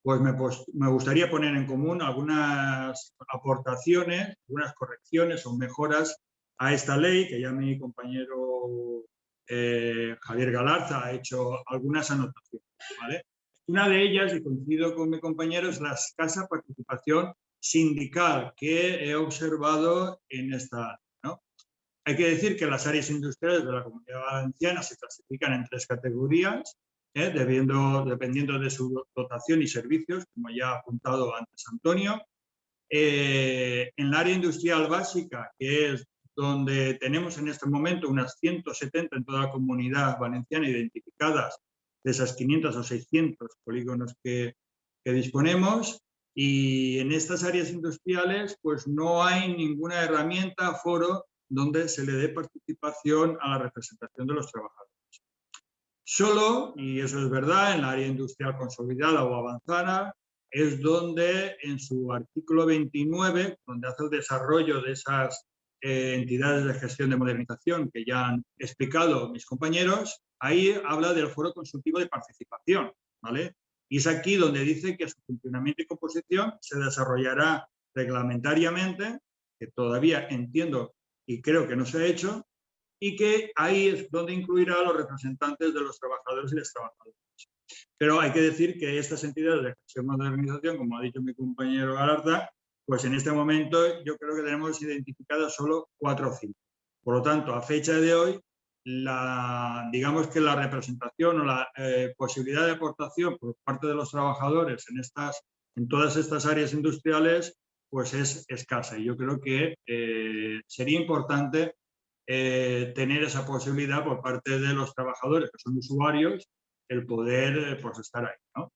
pues me gustaría poner en común algunas aportaciones, algunas correcciones o mejoras a esta ley, que ya mi compañero Javier Galarza ha hecho algunas anotaciones, ¿vale? Una de ellas, y coincido con mi compañero, es la escasa participación sindical que he observado en esta, ¿no? Hay que decir que las áreas industriales de la Comunidad Valenciana se clasifican en 3 categorías, dependiendo de su dotación y servicios, como ya ha apuntado antes Antonio. En la área industrial básica, que es donde tenemos en este momento unas 170 en toda la Comunidad Valenciana identificadas, de esas 500 o 600 polígonos que disponemos, y en estas áreas industriales pues no hay ninguna herramienta, foro, donde se le dé participación a la representación de los trabajadores. Solo, y eso es verdad, en la área industrial consolidada o avanzada, es donde en su artículo 29, donde hace el desarrollo de esas entidades de gestión de modernización que ya han explicado mis compañeros, ahí habla del foro consultivo de participación, ¿vale? Y es aquí donde dice que su funcionamiento y composición se desarrollará reglamentariamente, que todavía entiendo y creo que no se ha hecho, y que ahí es donde incluirá a los representantes de los trabajadores y las trabajadoras. Pero hay que decir que estas entidades de gestión de modernización, como ha dicho mi compañero Galarza, pues en este momento yo creo que tenemos identificadas solo 4 o 5. Por lo tanto, a fecha de hoy, digamos que la representación o la posibilidad de aportación por parte de los trabajadores en todas estas áreas industriales pues es escasa. Y yo creo que sería importante tener esa posibilidad por parte de los trabajadores, que son usuarios, el poder pues, estar ahí, ¿no?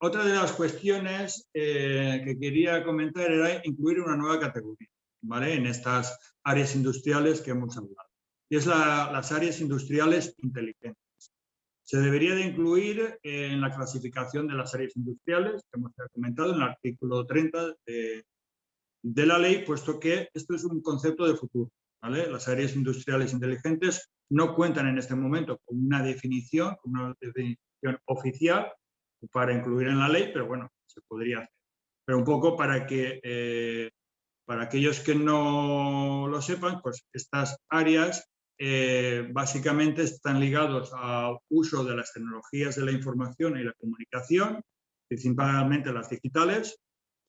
Otra de las cuestiones que quería comentar era incluir una nueva categoría, ¿vale? En estas áreas industriales que hemos hablado. Y es las áreas industriales inteligentes. Se debería de incluir en la clasificación de las áreas industriales, que hemos comentado en el artículo 30 de la ley, puesto que esto es un concepto de futuro, ¿vale? Las áreas industriales inteligentes no cuentan en este momento con una definición oficial para incluir en la ley, pero bueno, se podría hacer. Pero un poco para que, para aquellos que no lo sepan, pues estas áreas básicamente están ligados al uso de las tecnologías de la información y la comunicación, principalmente las digitales.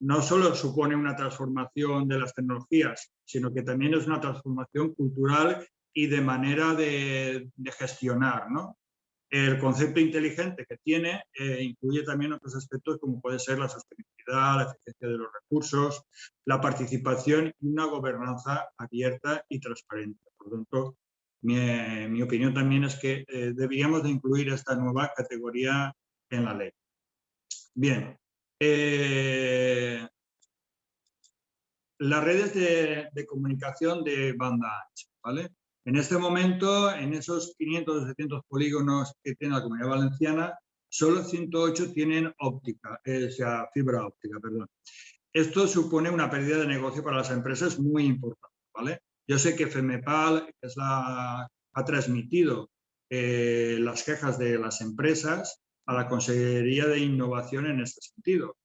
No solo supone una transformación de las tecnologías, sino que también es una transformación cultural y de manera de gestionar, ¿no? El concepto inteligente que tiene incluye también otros aspectos como puede ser la sostenibilidad, la eficiencia de los recursos, la participación y una gobernanza abierta y transparente. Por lo tanto, mi opinión también es que deberíamos de incluir esta nueva categoría en la ley. Bien. Las redes de comunicación de banda ancha, ¿vale? En este momento, en esos 500 o 700 polígonos que tiene la Comunidad Valenciana, solo 108 tienen óptica, o sea, fibra óptica, perdón. Esto supone una pérdida de negocio para las empresas muy importante, ¿vale? Yo sé que FEMEPAL ha transmitido las quejas de las empresas a la Consejería de Innovación en este sentido.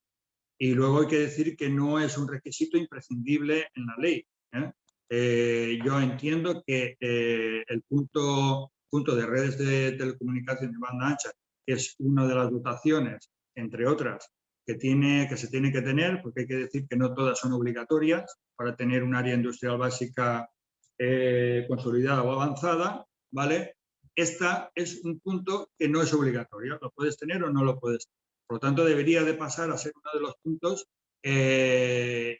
Y luego hay que decir que no es un requisito imprescindible en la ley, ¿eh? Yo entiendo que el punto de redes de telecomunicación de banda ancha es una de las dotaciones, entre otras, que se tiene que tener, porque hay que decir que no todas son obligatorias para tener un área industrial básica consolidada o avanzada, ¿vale? Esta es un punto que no es obligatorio, lo puedes tener o no lo puedes tener. Por lo tanto, debería de pasar a ser uno de los puntos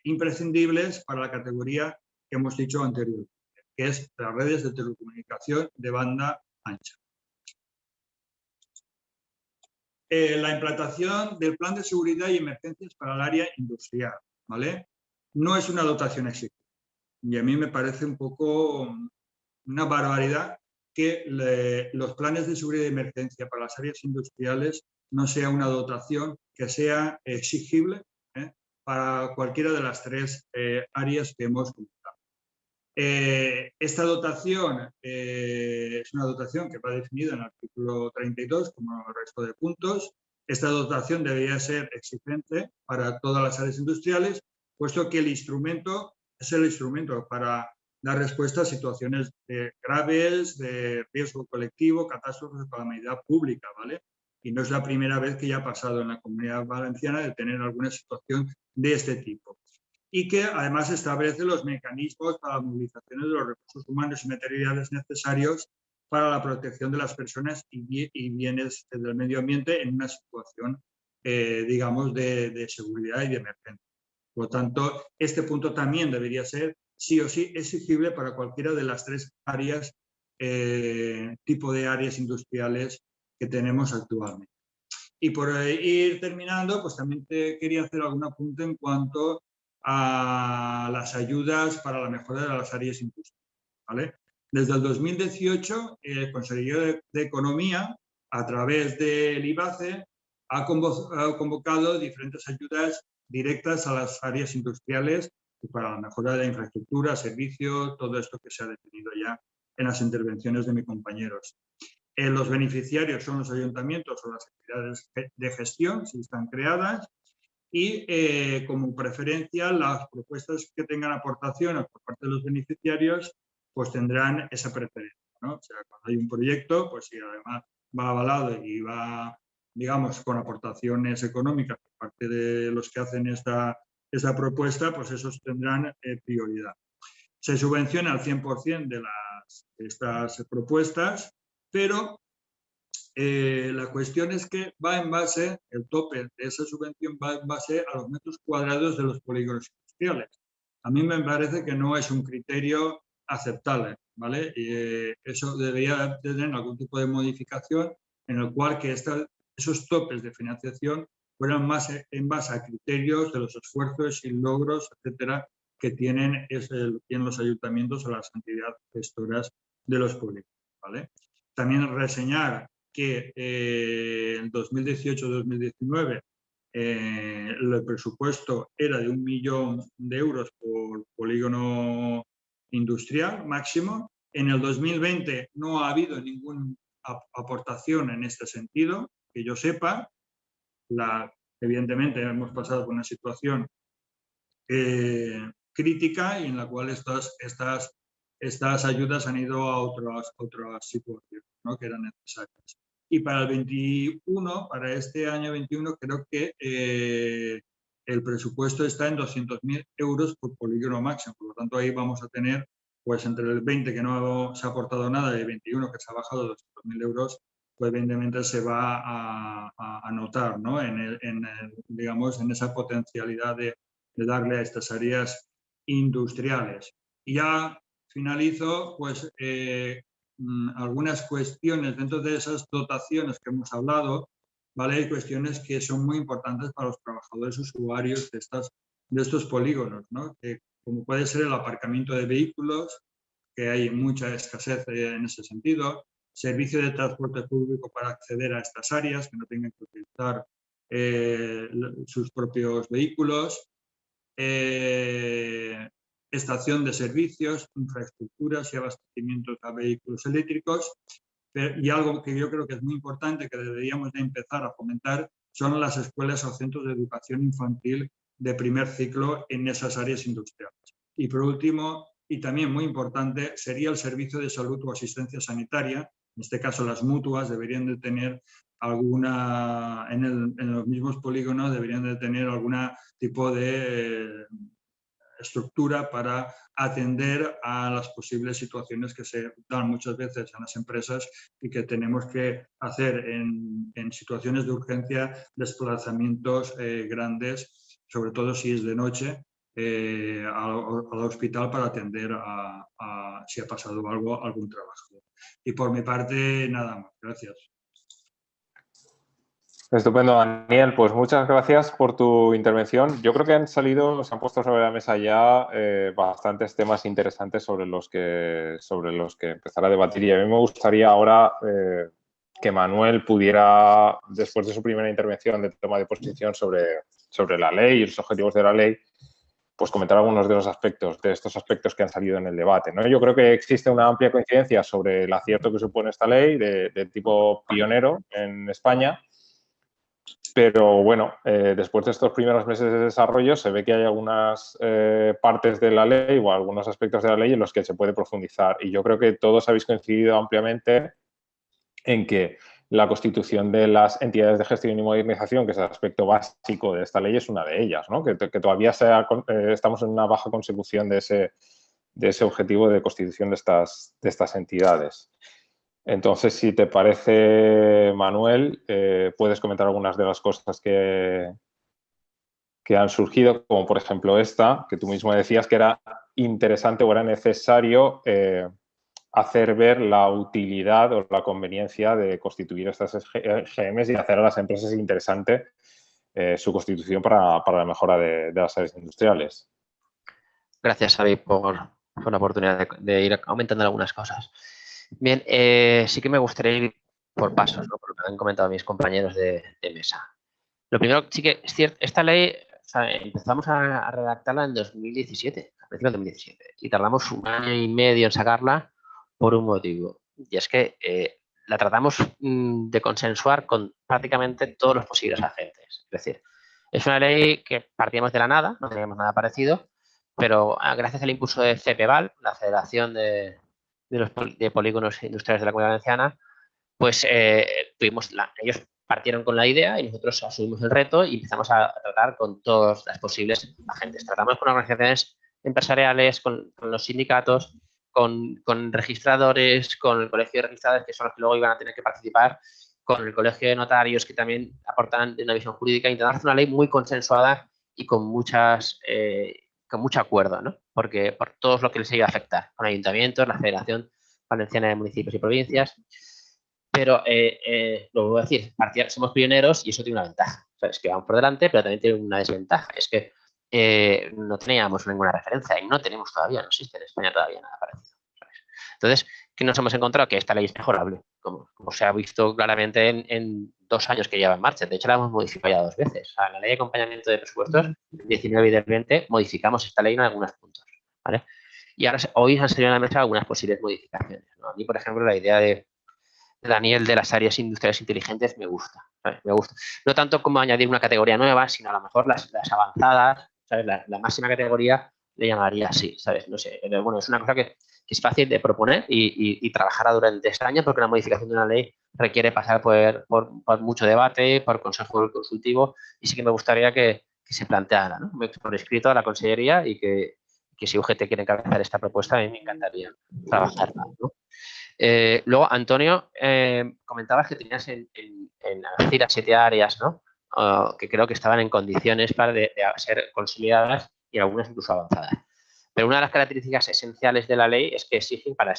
imprescindibles para la categoría que hemos dicho anteriormente, que es las redes de telecomunicación de banda ancha. La implantación del plan de seguridad y emergencias para el área industrial, ¿vale? No es una dotación exigente. Y a mí me parece un poco una barbaridad que los planes de seguridad y emergencia para las áreas industriales no sea una dotación que sea exigible para cualquiera de las 3 áreas que hemos comentado. Esta dotación es una dotación que va definida en el artículo 32 como el resto de puntos. Esta dotación debería ser exigente para todas las áreas industriales, puesto que el instrumento es el instrumento para dar respuesta a situaciones graves, de riesgo colectivo, catástrofes de calamidad pública, ¿vale? Y no es la primera vez que ya ha pasado en la Comunidad Valenciana de tener alguna situación de este tipo. Y que además establece los mecanismos para la movilización de los recursos humanos y materiales necesarios para la protección de las personas y bienes del medio ambiente en una situación, digamos, de seguridad y de emergencia. Por lo tanto, este punto también debería ser sí o sí exigible para cualquiera de las tres áreas, tipo de áreas industriales que tenemos actualmente. Y por ir terminando, pues también te quería hacer algún apunte en cuanto a las ayudas para la mejora de las áreas industriales, ¿vale? Desde el 2018, el Consejería de Economía, a través del IBACE, ha convocado diferentes ayudas directas a las áreas industriales para la mejora de la infraestructura, servicios, todo esto que se ha definido ya en las intervenciones de mis compañeros. Los beneficiarios son los ayuntamientos o las entidades de gestión, si están creadas, y como preferencia las propuestas que tengan aportaciones por parte de los beneficiarios pues tendrán esa preferencia, ¿no? O sea, cuando hay un proyecto, pues si además va avalado y va, digamos, con aportaciones económicas por parte de los que hacen esta propuesta, pues esos tendrán prioridad. Se subvenciona al 100% de estas propuestas, pero la cuestión es que va en base, el tope de esa subvención va en base a los metros cuadrados de los polígonos industriales. A mí me parece que no es un criterio aceptable, ¿vale? Y eso debería tener algún tipo de modificación en el cual que esos topes de financiación fueran más en base a criterios de los esfuerzos y logros, etcétera, que tienen los ayuntamientos o las entidades gestoras de los polígonos, ¿vale? También reseñar que en 2018-2019 el presupuesto era de 1 millón de euros por polígono industrial máximo. En el 2020 no ha habido ninguna aportación en este sentido, que yo sepa. Evidentemente hemos pasado por una situación crítica y en la cual estas ayudas han ido a otras situaciones, ¿no?, que eran necesarias. Y para el 21, para este año 21, creo que el presupuesto está en 200.000 euros por polígono máximo. Por lo tanto, ahí vamos a tener, pues entre el 20, que no se ha aportado nada, y el 21, que se ha bajado 200.000 euros, pues evidentemente se va a notar, ¿no?, digamos, en esa potencialidad de darle a estas áreas industriales. Y ya finalizo, pues, algunas cuestiones dentro de esas dotaciones que hemos hablado, ¿vale? Hay cuestiones que son muy importantes para los trabajadores usuarios de estos polígonos, ¿no? Como puede ser el aparcamiento de vehículos, que hay mucha escasez en ese sentido, servicio de transporte público para acceder a estas áreas, que no tengan que utilizar sus propios vehículos, estación de servicios, infraestructuras y abastecimientos a vehículos eléctricos. Y algo que yo creo que es muy importante, que deberíamos de empezar a fomentar, son las escuelas o centros de educación infantil de primer ciclo en esas áreas industriales. Y por último, y también muy importante, sería el servicio de salud o asistencia sanitaria. En este caso, las mutuas deberían de tener alguna, en los mismos polígonos, deberían de tener algún tipo de estructura para atender a las posibles situaciones que se dan muchas veces en las empresas y que tenemos que hacer en situaciones de urgencia desplazamientos grandes, sobre todo si es de noche, al hospital para atender si ha pasado algún trabajo. Y por mi parte, nada más. Gracias. Estupendo, Daniel. Pues muchas gracias por tu intervención. Yo creo que se han puesto sobre la mesa ya bastantes temas interesantes sobre los que empezar a debatir. Y a mí me gustaría ahora que Manuel pudiera, después de su primera intervención de toma de posición sobre la ley y los objetivos de la ley, pues comentar algunos de estos aspectos que han salido en el debate, ¿no? Yo creo que existe una amplia coincidencia sobre el acierto que supone esta ley de tipo pionero en España. Pero bueno, después de estos primeros meses de desarrollo se ve que hay algunas partes de la ley o algunos aspectos de la ley en los que se puede profundizar. Y yo creo que todos habéis coincidido ampliamente en que la constitución de las entidades de gestión y modernización, que es el aspecto básico de esta ley, es una de ellas, ¿no? Que todavía estamos en una baja consecución de ese objetivo de constitución de estas entidades. Entonces, si te parece, Manuel, puedes comentar algunas de las cosas que han surgido, como por ejemplo esta, que tú mismo decías que era interesante o era necesario hacer ver la utilidad o la conveniencia de constituir estas GMs y hacer a las empresas interesante su constitución para la mejora de las áreas industriales. Gracias, Xavi, por la oportunidad de ir aumentando algunas cosas. Bien, sí que me gustaría ir por pasos, ¿no? Por lo que han comentado mis compañeros de mesa. Lo primero, sí que es cierto, esta ley, o sea, empezamos a redactarla en 2017, a principios de 2017, y tardamos 1 año y medio en sacarla por un motivo, y es que la tratamos de consensuar con prácticamente todos los posibles agentes. Es decir, es una ley que partíamos de la nada, no teníamos nada parecido, pero gracias al impulso de CEPEVAL, la Federación de Polígonos Industriales de la Comunidad Valenciana, pues ellos partieron con la idea y nosotros asumimos el reto y empezamos a tratar con todos los posibles agentes. Tratamos con organizaciones empresariales, con los sindicatos, con registradores, con el colegio de registradores, que son los que luego iban a tener que participar, con el colegio de notarios, que también aportan una visión jurídica, intentando hacer una ley muy consensuada y con mucho acuerdo, ¿no? Porque por todo lo que les iba a afectar, con ayuntamientos, la Federación Valenciana de Municipios y Provincias. Pero lo voy a decir, somos pioneros y eso tiene una ventaja. O sea, es que vamos por delante, pero también tiene una desventaja. Es que no teníamos ninguna referencia y no tenemos todavía, no existe en España todavía nada parecido, ¿sabes? Entonces, ¿qué nos hemos encontrado? Que esta ley es mejorable, como se ha visto claramente en 2 años que lleva en marcha. De hecho, la hemos modificado ya 2 veces. O sea, en la ley de acompañamiento de presupuestos, el 19 y del 20, modificamos esta ley en algunos puntos, ¿vale? Y ahora hoy han salido a la mesa algunas posibles modificaciones, ¿no? A mí, por ejemplo, la idea de Daniel de las áreas industriales inteligentes me gusta, ¿sabes? Me gusta. No tanto como añadir una categoría nueva, sino a lo mejor las avanzadas, ¿sabes? La máxima categoría le llamaría así, ¿sabes? No sé, pero bueno, es una cosa que es fácil de proponer y trabajará durante este año, porque la modificación de una ley requiere pasar por mucho debate, por consejo consultivo, y sí que me gustaría que se planteara, ¿no? Por escrito a la Consellería y que si UGT quiere encabezar esta propuesta, a mí me encantaría trabajarla, ¿no? Luego, Antonio, comentabas que tenías en Alcira 7 áreas, ¿no? Que creo que estaban en condiciones para de ser consolidadas y algunas incluso avanzadas. Pero una de las características esenciales de la ley es que exigen para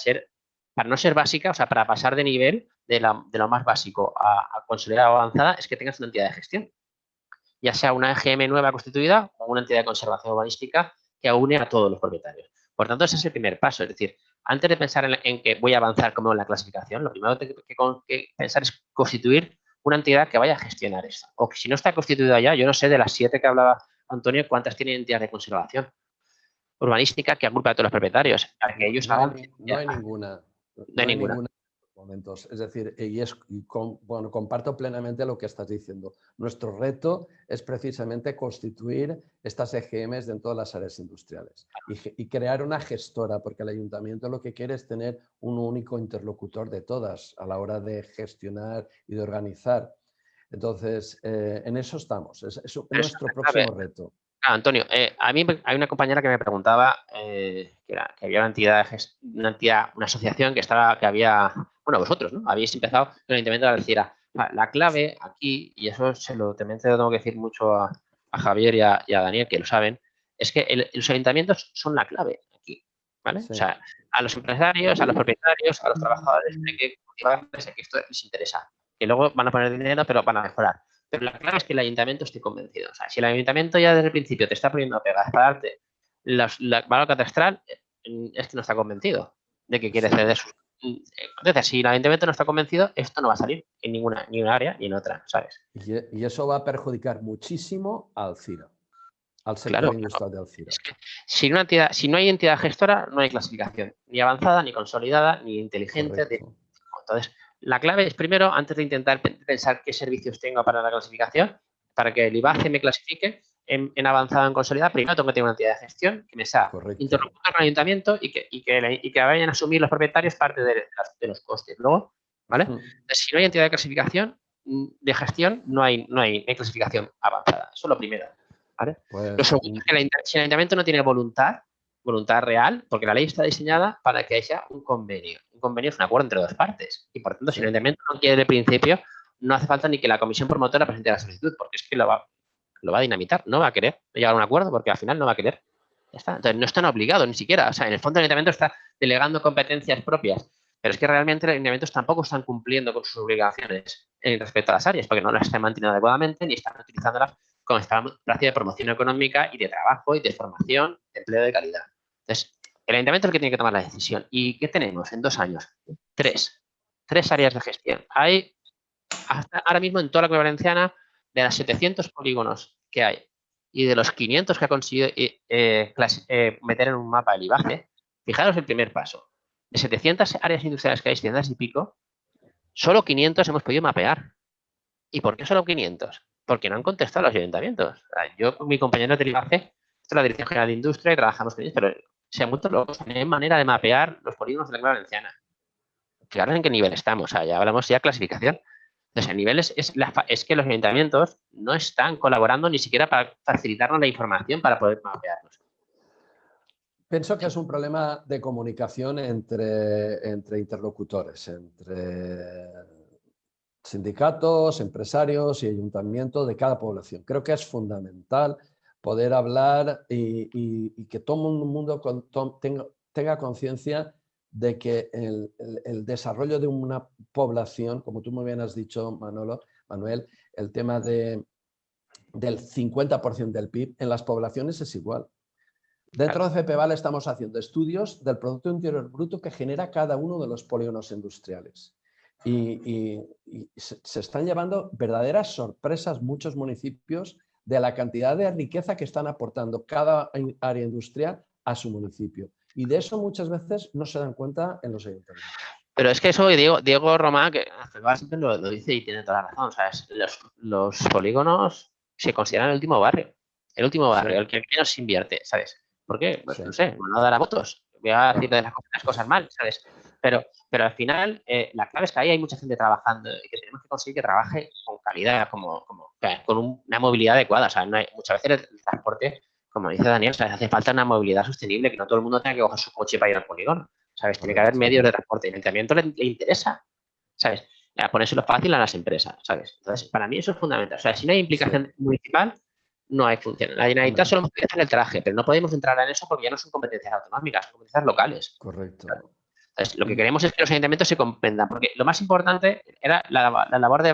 no ser básica, o sea, para pasar de nivel de lo más básico a consolidada o avanzada, es que tengas una entidad de gestión. Ya sea una EGM nueva constituida o una entidad de conservación urbanística que aúne a todos los propietarios. Por tanto, ese es el primer paso. Es decir, antes de pensar en que voy a avanzar como en la clasificación, lo primero que pensar es constituir una entidad que vaya a gestionar esto. O que si no está constituida ya, yo no sé de las 7 que hablaba Antonio, cuántas tienen entidades de conservación urbanística que agrupa a todos los propietarios. Para que ellos avancen. No hay ninguna. No hay ninguna. Momentos. Es decir, bueno, comparto plenamente lo que estás diciendo. Nuestro reto es precisamente constituir estas EGMs dentro de las áreas industriales y crear una gestora, porque el ayuntamiento lo que quiere es tener un único interlocutor de todas a la hora de gestionar y de organizar. Entonces, en eso estamos. Es nuestro próximo reto. Antonio, a mí hay una compañera que me preguntaba que había una asociación que había, bueno, vosotros, ¿no? Habéis empezado con el Ayuntamiento de Alcira. La clave aquí, y eso también te lo tengo que decir mucho a Javier y a Daniel, que lo saben, es que los ayuntamientos son la clave aquí, ¿vale? Sí. O sea, a los empresarios, a los propietarios, a los trabajadores, hay que motivarles a que esto les interesa. Que luego van a poner dinero, pero van a mejorar. Pero la clave es que el ayuntamiento esté convencido. O sea, si el ayuntamiento ya desde el principio te está poniendo pegas para darte la valor catastral, es que no está convencido de que quiere ceder sus... Entonces, si el ayuntamiento no está convencido, esto no va a salir en ninguna área ni en otra, ¿sabes? Y eso va a perjudicar muchísimo a Alcira, al sector industrial de Alcira. Es que si no hay entidad gestora, no hay clasificación, ni avanzada, ni consolidada, ni inteligente. Entonces, la clave es primero, antes de intentar pensar qué servicios tengo para la clasificación, para que el IBACE me clasifique en avanzado, en consolidado, primero tengo que tener una entidad de gestión que me sea interlocutor con el ayuntamiento y que vayan a asumir los propietarios parte de los costes. Luego, ¿vale? Entonces, si no hay entidad de clasificación, de gestión, no hay clasificación avanzada. Eso es lo primero. ¿Vale? Pues, lo segundo es que si el ayuntamiento no tiene voluntad real, porque la ley está diseñada para que haya un convenio. Un convenio es un acuerdo entre dos partes. Y por tanto, si el ayuntamiento no quiere de principio, no hace falta ni que la comisión promotora presente la solicitud, porque es que lo va a dinamitar, no va a querer llegar a un acuerdo, porque al final no va a querer. Ya está. Entonces, no están obligados ni siquiera. O sea, en el fondo el ayuntamiento está delegando competencias propias, pero es que realmente los ayuntamientos tampoco están cumpliendo con sus obligaciones respecto a las áreas, porque no las están manteniendo adecuadamente ni están utilizándolas como espacio de promoción económica y de trabajo y de formación, de empleo de calidad. Entonces, el ayuntamiento es el que tiene que tomar la decisión. ¿Y qué tenemos en 2 años? 3 áreas de gestión. Hay, hasta ahora mismo en toda la Comunidad Valenciana, de las 700 polígonos que hay y de los 500 que ha conseguido meter en un mapa el IBACE, fijaros el primer paso. De 700 áreas industriales que hay, 700 y pico, solo 500 hemos podido mapear. ¿Y por qué solo 500? Porque no han contestado los ayuntamientos. Yo con mi compañero del IBACE, esto es la Dirección General de Industria y trabajamos con ellos, pero se han vuelto locos. No hay manera de mapear los polígonos de la Comunidad Valenciana. Fijaros en qué nivel estamos. Ya hablamos ya de clasificación. Entonces, el nivel es que los ayuntamientos no están colaborando ni siquiera para facilitarnos la información para poder mapearlos. Pienso que es un problema de comunicación entre interlocutores, entre sindicatos, empresarios y ayuntamientos de cada población. Creo que es fundamental poder hablar y que todo el mundo tenga conciencia de que el desarrollo de una población, como tú muy bien has dicho, Manuel, el tema del 50% del PIB en las poblaciones es igual. Dentro de FEPEVAL estamos haciendo estudios del Producto Interior Bruto que genera cada uno de los polígonos industriales. Y se están llevando verdaderas sorpresas muchos municipios de la cantidad de riqueza que están aportando cada área industrial a su municipio. Y de eso muchas veces no se dan cuenta en los ayuntamientos. Pero es que eso, Diego Román, que siempre lo dice y tiene toda la razón. O sea, los polígonos se consideran el último barrio. El último barrio, el que menos se invierte, ¿sabes? ¿Por qué? Pues no sé, no dará votos. Voy a decir las cosas mal, ¿sabes? Pero al final, la clave es que ahí hay mucha gente trabajando y que tenemos que conseguir que trabaje con calidad, con una movilidad adecuada. O sea, muchas veces el transporte, como dice Daniel, ¿sabes? Hace falta una movilidad sostenible, que no todo el mundo tenga que coger su coche para ir al polígono, ¿sabes? Tiene que haber medios de transporte. Y el ayuntamiento le interesa, ¿sabes? Ponérselo fácil a las empresas, ¿sabes? Entonces, para mí eso es fundamental. O sea, si no hay implicación municipal, no hay función. La Generalitat solo nos puede hacer el traje, pero no podemos entrar en eso porque ya no son competencias autonómicas, son competencias locales. Correcto. Entonces, lo que queremos es que los ayuntamientos se comprendan, porque lo más importante era la labor de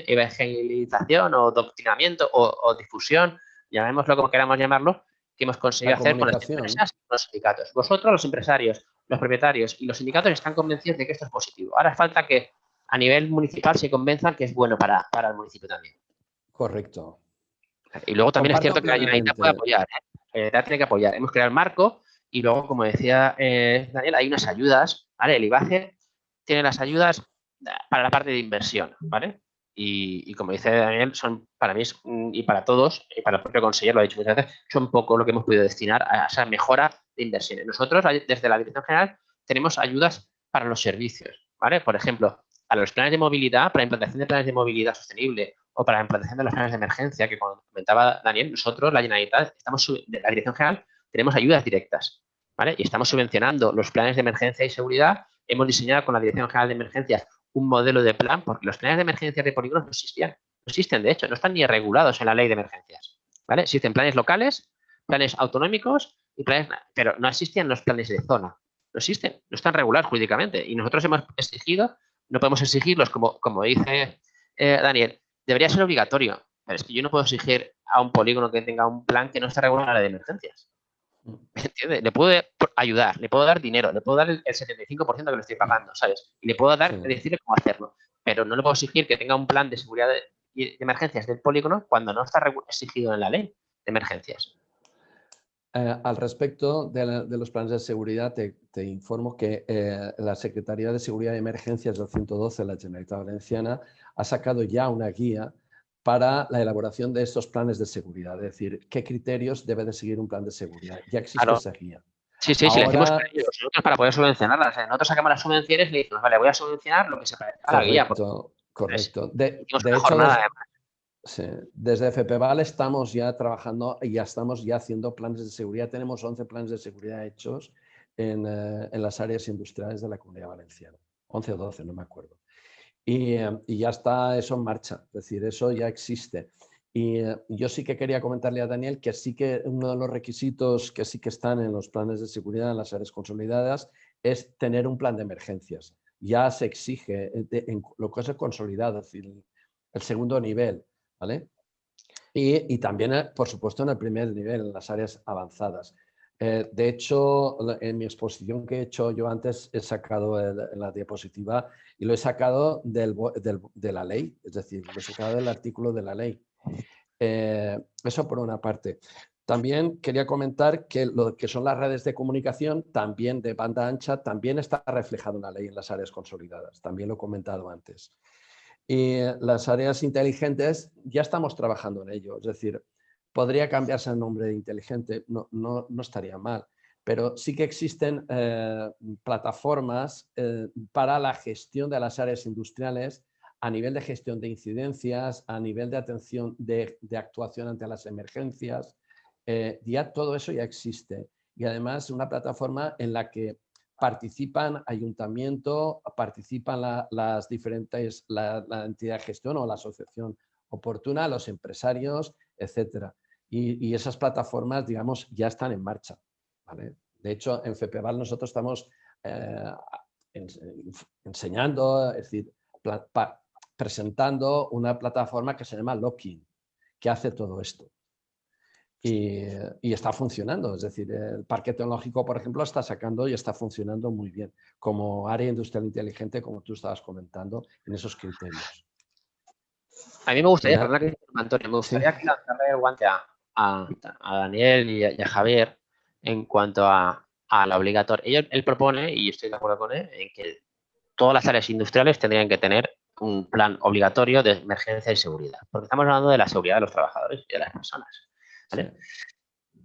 evangelización o doctrinamiento o difusión, llamémoslo como queramos llamarlo, que hemos conseguido hacer con las empresas y los sindicatos. Vosotros, los empresarios, los propietarios y los sindicatos están convencidos de que esto es positivo. Ahora falta que a nivel municipal se convenzan que es bueno para el municipio también. Correcto. Y luego también es cierto que la Generalitat puede apoyar. La Generalitat tiene que apoyar. Hemos creado el marco y luego, como decía Daniel, hay unas ayudas, ¿vale? El IBACE tiene las ayudas para la parte de inversión, ¿vale? Y como dice Daniel, son para mí y para todos, y para el propio conseller, lo ha dicho muchas veces, son poco lo que hemos podido destinar a esa mejora de inversiones. Nosotros, desde la Dirección General, tenemos ayudas para los servicios, ¿vale? Por ejemplo, para los planes de movilidad, para la implantación de planes de movilidad sostenible o para la implantación de los planes de emergencia, que como comentaba Daniel, nosotros, la Generalitat, de la Dirección General, tenemos ayudas directas, ¿vale? Y estamos subvencionando los planes de emergencia y seguridad. Hemos diseñado con la Dirección General de Emergencias un modelo de plan, porque los planes de emergencia de polígonos no existían. No existen, de hecho, no están ni regulados en la ley de emergencias, ¿vale? Existen planes locales, planes autonómicos, pero no existían los planes de zona. No existen, no están regulados jurídicamente. Y nosotros hemos exigido, no podemos exigirlos, como dice Daniel, debería ser obligatorio. Pero es que yo no puedo exigir a un polígono que tenga un plan que no esté regulado en la ley de emergencias. ¿Me entiendes? Le puedo ayudar, le puedo dar dinero, le puedo dar el 75% que le estoy pagando, ¿sabes? Y le puedo decirle cómo hacerlo. Pero no le puedo exigir que tenga un plan de seguridad de emergencias del polígono cuando no está exigido en la ley de emergencias. Al respecto de los planes de seguridad, te informo que la Secretaría de Seguridad y Emergencias del 112 de la Generalitat Valenciana ha sacado ya una guía para la elaboración de estos planes de seguridad. Es decir, qué criterios debe de seguir un plan de seguridad. Ya existe Claro. esa guía. Sí, sí, si le decimos a Ahora, ellos, nosotros para poder subvencionarlas. Nosotros sacamos las subvenciones y le decimos, vale, voy a subvencionar lo que se parezca a la guía. correcto. Hicimos De una hecho, jornada, además. sí, desde FPVAL estamos ya trabajando y ya estamos ya haciendo planes de seguridad. Tenemos 11 planes de seguridad hechos en las áreas industriales de la Comunidad Valenciana. 11 o 12, no me acuerdo. Y ya está eso en marcha, es decir, eso ya existe. Y yo sí que quería comentarle a Daniel que sí que uno de los requisitos que sí que están en los planes de seguridad en las áreas consolidadas es tener un plan de emergencias. Ya se exige en lo que es el consolidado, es decir, el segundo nivel, ¿vale? Y también, por supuesto, en el primer nivel, en las áreas avanzadas. De hecho, en mi exposición que he hecho yo antes, he sacado la diapositiva y lo he sacado de la ley, es decir, lo he sacado del artículo de la ley. Eso por una parte. También quería comentar que lo que son las redes de comunicación, también de banda ancha, también está reflejado en la ley en las áreas consolidadas. También lo he comentado antes. Y las áreas inteligentes ya estamos trabajando en ello. Es decir, podría cambiarse el nombre de inteligente, no estaría mal. Pero sí que existen plataformas para la gestión de las áreas industriales a nivel de gestión de incidencias, a nivel de atención de actuación ante las emergencias. Ya todo eso ya existe. Y además una plataforma en la que participan ayuntamiento, participan las diferentes, la entidad de gestión o la asociación oportuna, los empresarios, etcétera. Y esas plataformas, digamos, ya están en marcha, ¿vale? De hecho, en FPVAL nosotros estamos enseñando, es decir, presentando una plataforma que se llama Locking, que hace todo esto. Y está funcionando, es decir, el Parque Tecnológico, por ejemplo, está sacando y está funcionando muy bien como área industrial inteligente, como tú estabas comentando, en esos criterios. A mí me gustaría, perdona que Antonio, me gustaría Sí. lanzarle el guante a Daniel y a Javier en cuanto a la obligatoria. Él propone, y estoy de acuerdo con él, en que todas las áreas industriales tendrían que tener un plan obligatorio de emergencia y seguridad, porque estamos hablando de la seguridad de los trabajadores y de las personas, ¿vale?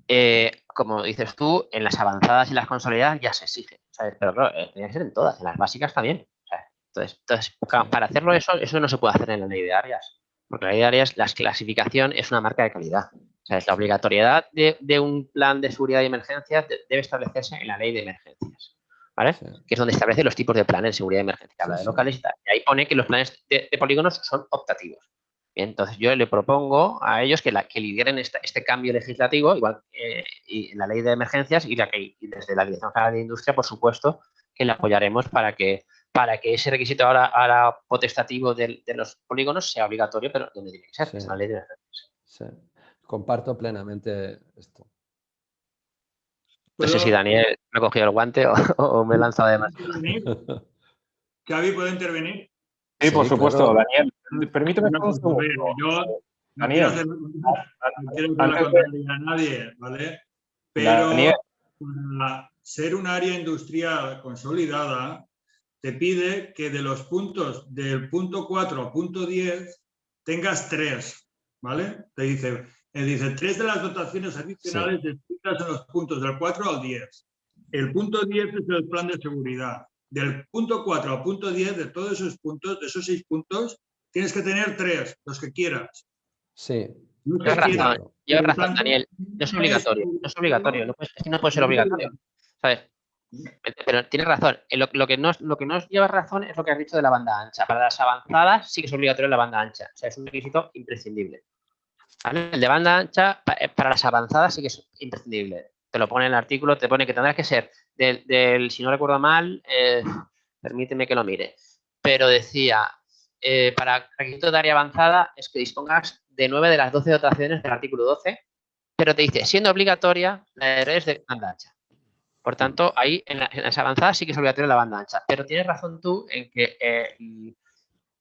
Sí. Como dices tú, en las avanzadas y las consolidadas ya se exige, ¿sabes? Pero claro, tiene que ser en todas, en las básicas también, ¿sabes? Entonces, para hacerlo eso no se puede hacer en la ley de áreas, porque la ley de áreas, la clasificación es una marca de calidad. ¿Sabes? La obligatoriedad de un plan de seguridad y emergencias debe establecerse en la ley de emergencias, ¿vale? Sí. Que es donde establece los tipos de planes de seguridad y emergencia. Habla de locales y tal. Y ahí pone que los planes de polígonos son optativos. Bien, entonces yo le propongo a ellos que lideren este cambio legislativo, igual y en la ley de emergencias y desde la Dirección General de Industria, por supuesto, que le apoyaremos para que ese requisito ahora potestativo de los polígonos sea obligatorio, pero donde tiene que ser, que es la ley de emergencias. Sí. Comparto plenamente esto. No sé si Daniel me ha cogido el guante o me he lanzado demasiado. ¿Xavi puede intervenir? Sí, por supuesto, claro. Daniel. Permíteme un segundo. Yo no Daniel, quiero hacer la contraria a nadie, ¿vale? Pero Daniel, para ser un área industrial consolidada, te pide que de los puntos del punto 4 al punto 10 tengas 3, ¿vale? Te dice 3 de las dotaciones adicionales descritas en los puntos del 4 al 10. El punto 10 es el plan de seguridad. Del punto 4 al punto 10, de todos esos puntos, de esos 6 puntos, tienes que tener 3, los que quieras. Sí. Llevas razón, Daniel. No es obligatorio. No es obligatorio. No puede ser obligatorio. ¿Sabes? Pero tienes razón. Lo que no llevas razón es lo que has dicho de la banda ancha. Para las avanzadas sí que es obligatorio la banda ancha. O sea, es un requisito imprescindible. ¿Vale? El de banda ancha, para las avanzadas sí que es imprescindible. Te lo pone en el artículo, te pone que tendrás que ser si no recuerdo mal, permíteme que lo mire, pero decía, para requisito de área avanzada es que dispongas de 9 de las 12 dotaciones del artículo 12, pero te dice, siendo obligatoria, la es de banda ancha. Por tanto, ahí en las avanzadas sí que es obligatoria la banda ancha, pero tienes razón tú en que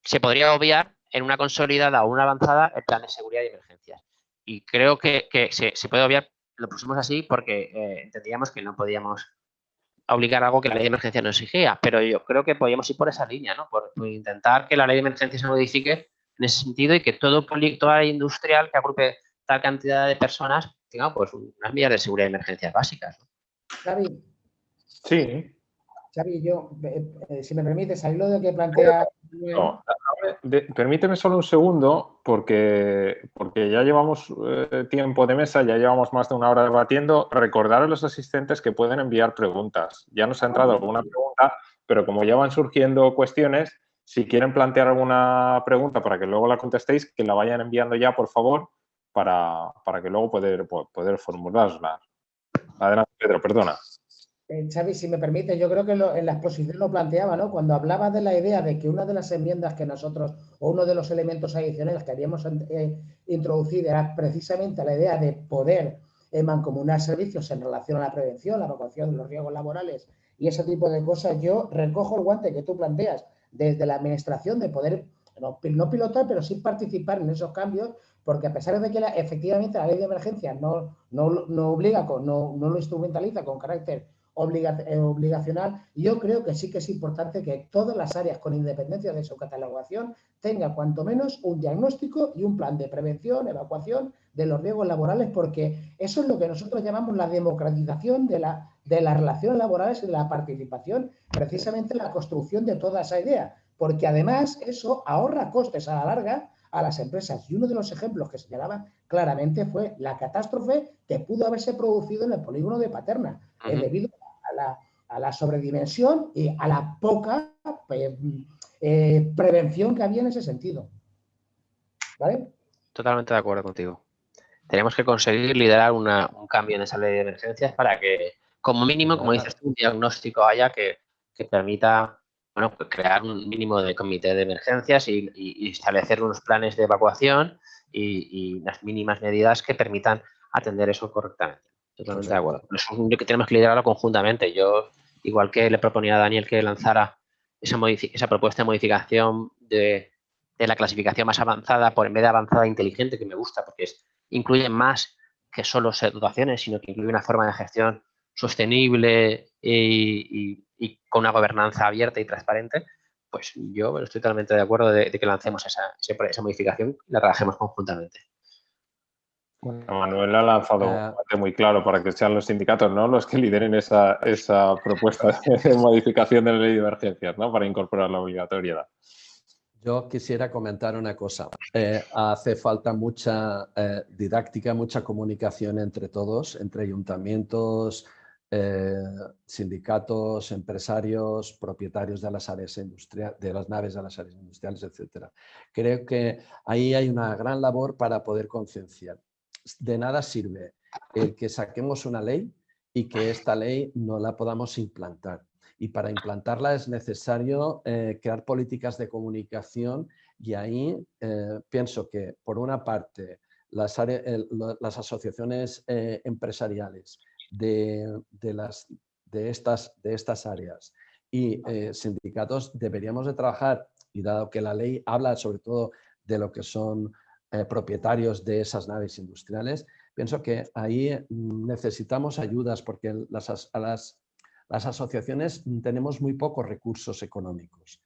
se podría obviar en una consolidada o una avanzada el plan de seguridad y emergencias. Y creo que se puede obviar, lo pusimos así porque entendíamos que no podíamos obligar algo que la ley de emergencia no exigía, pero yo creo que podíamos ir por esa línea, ¿no? Por intentar que la ley de emergencia se modifique en ese sentido y que toda área industrial que agrupe tal cantidad de personas tenga pues unas medidas de seguridad y emergencias básicas, ¿no? Xavi, Sí. Xavi, yo, si me permites, ahí lo de que plantea... No, permíteme solo un segundo porque ya llevamos tiempo de mesa, ya llevamos más de una hora debatiendo. Recordar a los asistentes que pueden enviar preguntas. Ya nos ha entrado alguna pregunta, pero como ya van surgiendo cuestiones, si quieren plantear alguna pregunta para que luego la contestéis, que la vayan enviando ya, por favor, para que luego poder formularla. Adelante, Pedro, perdona. Xavi, si me permite, yo creo que en la exposición lo planteaba, ¿no? Cuando hablaba de la idea de que una de las enmiendas que nosotros, o uno de los elementos adicionales que habíamos introducido era precisamente la idea de poder mancomunar servicios en relación a la prevención, la evacuación de los riesgos laborales y ese tipo de cosas, yo recojo el guante que tú planteas desde la administración de poder, no pilotar, pero sí participar en esos cambios, porque a pesar de que efectivamente la ley de emergencia no obliga, no lo instrumentaliza con carácter obligacional, yo creo que sí que es importante que todas las áreas, con independencia de su catalogación, tengan cuanto menos un diagnóstico y un plan de prevención, evacuación de los riesgos laborales, porque eso es lo que nosotros llamamos la democratización de las relaciones laborales y de la participación, precisamente la construcción de toda esa idea, porque además eso ahorra costes a la larga a las empresas. Y uno de los ejemplos que señalaba claramente fue la catástrofe que pudo haberse producido en el polígono de Paterna, debido a la sobredimensión y a la poca prevención que había en ese sentido. ¿Vale? Totalmente de acuerdo contigo. Tenemos que conseguir liderar un cambio en esa ley de emergencias para que, como mínimo, como dices tú, un diagnóstico haya que permita, bueno, pues crear un mínimo de comité de emergencias y establecer unos planes de evacuación y las mínimas medidas que permitan atender eso correctamente. Totalmente de acuerdo. Es un que tenemos que liderarlo conjuntamente. Yo, igual que le proponía a Daniel que lanzara esa propuesta de modificación de la clasificación más avanzada en vez de avanzada inteligente, que me gusta porque incluye más que solo dotaciones, sino que incluye una forma de gestión sostenible y con una gobernanza abierta y transparente, pues yo estoy totalmente de acuerdo de que lancemos esa modificación y la trabajemos conjuntamente. Bueno, Manuel ha lanzado un debate muy claro para que sean los sindicatos, ¿no?, los que lideren esa propuesta de modificación de la ley de emergencias, ¿no?, para incorporar la obligatoriedad. Yo quisiera comentar una cosa. Hace falta mucha didáctica, mucha comunicación entre todos, entre ayuntamientos, sindicatos, empresarios, propietarios de las áreas industriales, de las naves de las áreas industriales, etc. Creo que ahí hay una gran labor para poder concienciar. De nada sirve el que saquemos una ley y que esta ley no la podamos implantar. Y para implantarla es necesario crear políticas de comunicación y ahí pienso que, por una parte, las asociaciones empresariales de estas áreas y sindicatos deberíamos de trabajar, y dado que la ley habla sobre todo de lo que son propietarios de esas naves industriales, pienso que ahí necesitamos ayudas porque las asociaciones tenemos muy pocos recursos económicos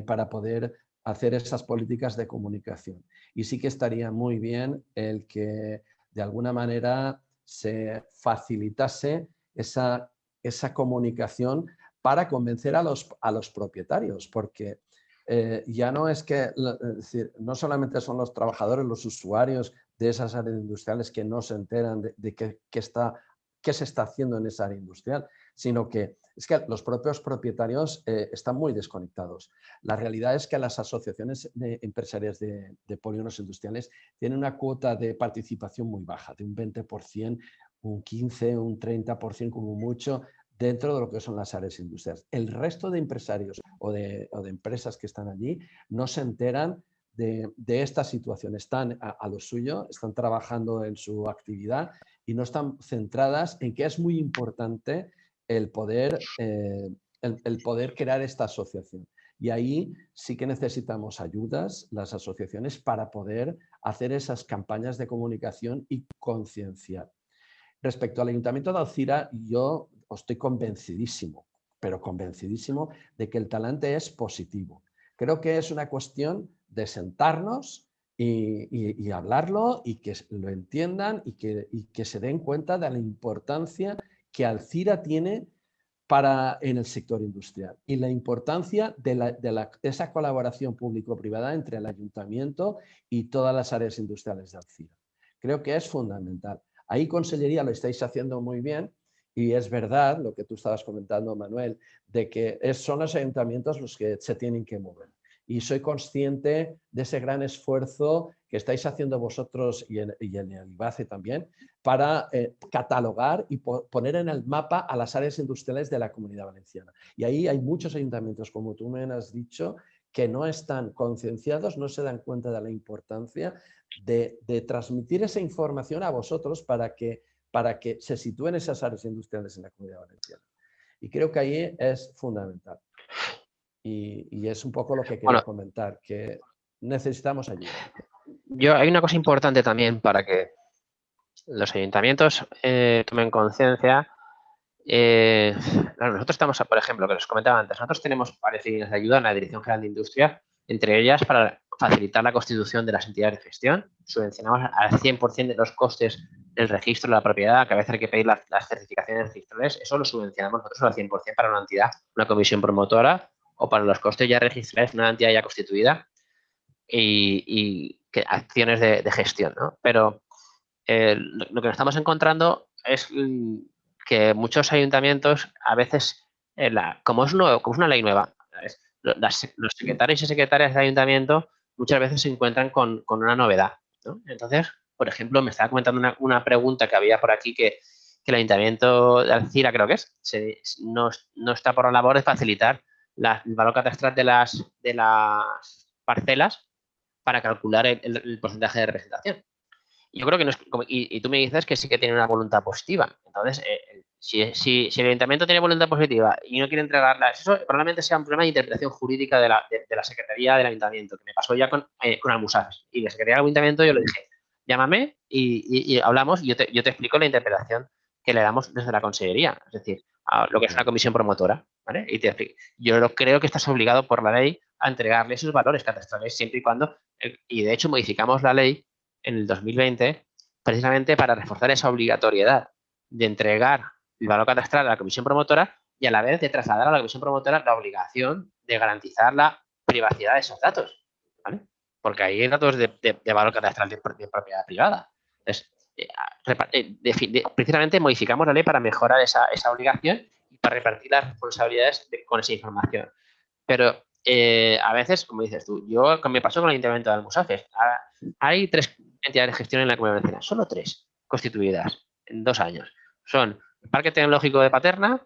para poder hacer esas políticas de comunicación. Y sí que estaría muy bien el que de alguna manera se facilitase esa comunicación para convencer a los propietarios, porque ya no es que, es decir, no solamente son los trabajadores, los usuarios de esas áreas industriales que no se enteran de qué se está haciendo en esa área industrial, sino que es que los propios propietarios están muy desconectados. La realidad es que las asociaciones empresariales de polígonos industriales tienen una cuota de participación muy baja, de un 20%, un 15%, un 30% como mucho, dentro de lo que son las áreas industriales. El resto de empresarios o de empresas que están allí no se enteran de esta situación. Están a lo suyo, están trabajando en su actividad y no están centradas en que es muy importante el poder crear esta asociación. Y ahí sí que necesitamos ayudas, las asociaciones, para poder hacer esas campañas de comunicación y concienciar. Respecto al Ayuntamiento de Alzira, yo estoy convencidísimo, pero convencidísimo de que el talante es positivo. Creo que es una cuestión de sentarnos y hablarlo y que lo entiendan y que se den cuenta de la importancia que Alcira tiene en el sector industrial y la importancia de esa colaboración público-privada entre el ayuntamiento y todas las áreas industriales de Alcira. Creo que es fundamental. Ahí, Consellería, lo estáis haciendo muy bien y es verdad lo que tú estabas comentando, Manuel, de que son los ayuntamientos los que se tienen que mover. Y soy consciente de ese gran esfuerzo que estáis haciendo vosotros y en el IBACE también para catalogar y poner en el mapa a las áreas industriales de la Comunidad Valenciana. Y ahí hay muchos ayuntamientos, como tú me has dicho, que no están concienciados, no se dan cuenta de la importancia de transmitir esa información a vosotros para que se sitúen esas áreas industriales en la Comunidad Valenciana. Y creo que ahí es fundamental. Y es un poco lo que quería comentar, que necesitamos ayuda. Hay una cosa importante también para que los ayuntamientos tomen conciencia. Claro, nosotros estamos, por ejemplo, que les comentaba antes, nosotros tenemos varias líneas de ayuda en la Dirección General de Industria, entre ellas para facilitar la constitución de las entidades de gestión. Subvencionamos al 100% de los costes del registro de la propiedad, que a veces hay que pedir las certificaciones registrales, eso lo subvencionamos nosotros al 100% para una entidad, una comisión promotora, o para los costes ya registrados, una entidad ya constituida y acciones de gestión, ¿no? Pero lo que nos estamos encontrando es que muchos ayuntamientos, a veces, como es una ley nueva, los secretarios y secretarias del ayuntamiento muchas veces se encuentran con una novedad, ¿no? Entonces, por ejemplo, me estaba comentando una pregunta que había por aquí que el ayuntamiento de Alcira, creo que no está por la labor de facilitar el valor catastral de las parcelas para calcular el porcentaje de representación. Yo creo que no es, y tú me dices que sí que tiene una voluntad positiva. Entonces, si el ayuntamiento tiene voluntad positiva y no quiere entregarla, eso probablemente sea un problema de interpretación jurídica de la Secretaría del Ayuntamiento, que me pasó ya con Almusafes. Y la Secretaría del Ayuntamiento yo le dije, llámame y hablamos y yo te explico la interpretación que le damos desde la Consellería, es decir, a lo que es una comisión promotora, ¿vale? Y yo creo que estás obligado por la ley a entregarle esos valores catastrales siempre y cuando, y de hecho modificamos la ley en el 2020 precisamente para reforzar esa obligatoriedad de entregar el valor catastral a la comisión promotora y a la vez de trasladar a la comisión promotora la obligación de garantizar la privacidad de esos datos, ¿vale? Porque ahí hay datos de valor catastral de propiedad privada. Entonces, precisamente modificamos la ley para mejorar esa obligación y para repartir las responsabilidades con esa información. Pero a veces, como dices tú, me pasó con el Ayuntamiento de Almusafes. Hay 3 entidades de gestión en la Comunidad Valenciana, solo 3 constituidas en 2 años. Son el Parque Tecnológico de Paterna,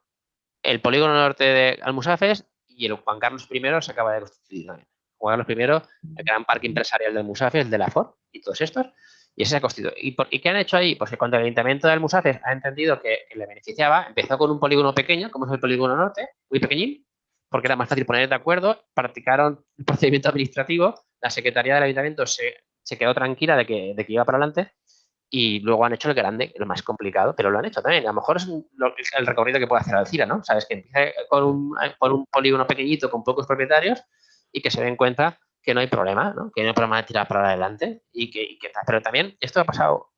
el Polígono Norte de Almusafes y el Juan Carlos I se acaba de constituir también. Juan Carlos I, el gran parque empresarial de Almusafes, el de la Ford y todos estos. Y ese se ha constituido. ¿Y qué han hecho ahí? Pues que cuando el Ayuntamiento de Almusafes ha entendido que le beneficiaba, empezó con un polígono pequeño, como es el Polígono Norte, muy pequeñín, porque era más fácil poner de acuerdo, practicaron el procedimiento administrativo, la Secretaría del Ayuntamiento se quedó tranquila de que iba para adelante y luego han hecho el grande, el más complicado, pero lo han hecho también. A lo mejor es el recorrido que puede hacer Alcira, ¿no? Sabes, que empieza con un polígono pequeñito con pocos propietarios y que se den cuenta que no hay problema, ¿no? Que no hay problema de tirar para adelante pero también esto ha pasado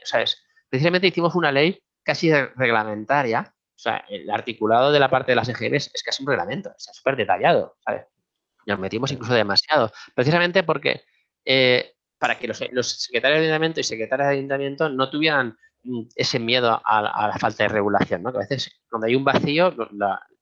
¿sabes? Precisamente hicimos una ley casi reglamentaria. O sea, el articulado de la parte de las EGBs es casi un reglamento, es súper detallado, ¿sabes? Nos metimos incluso demasiado, precisamente porque para que los secretarios de ayuntamiento y secretarias de ayuntamiento no tuvieran ese miedo a la falta de regulación, ¿no? Que a veces cuando hay un vacío,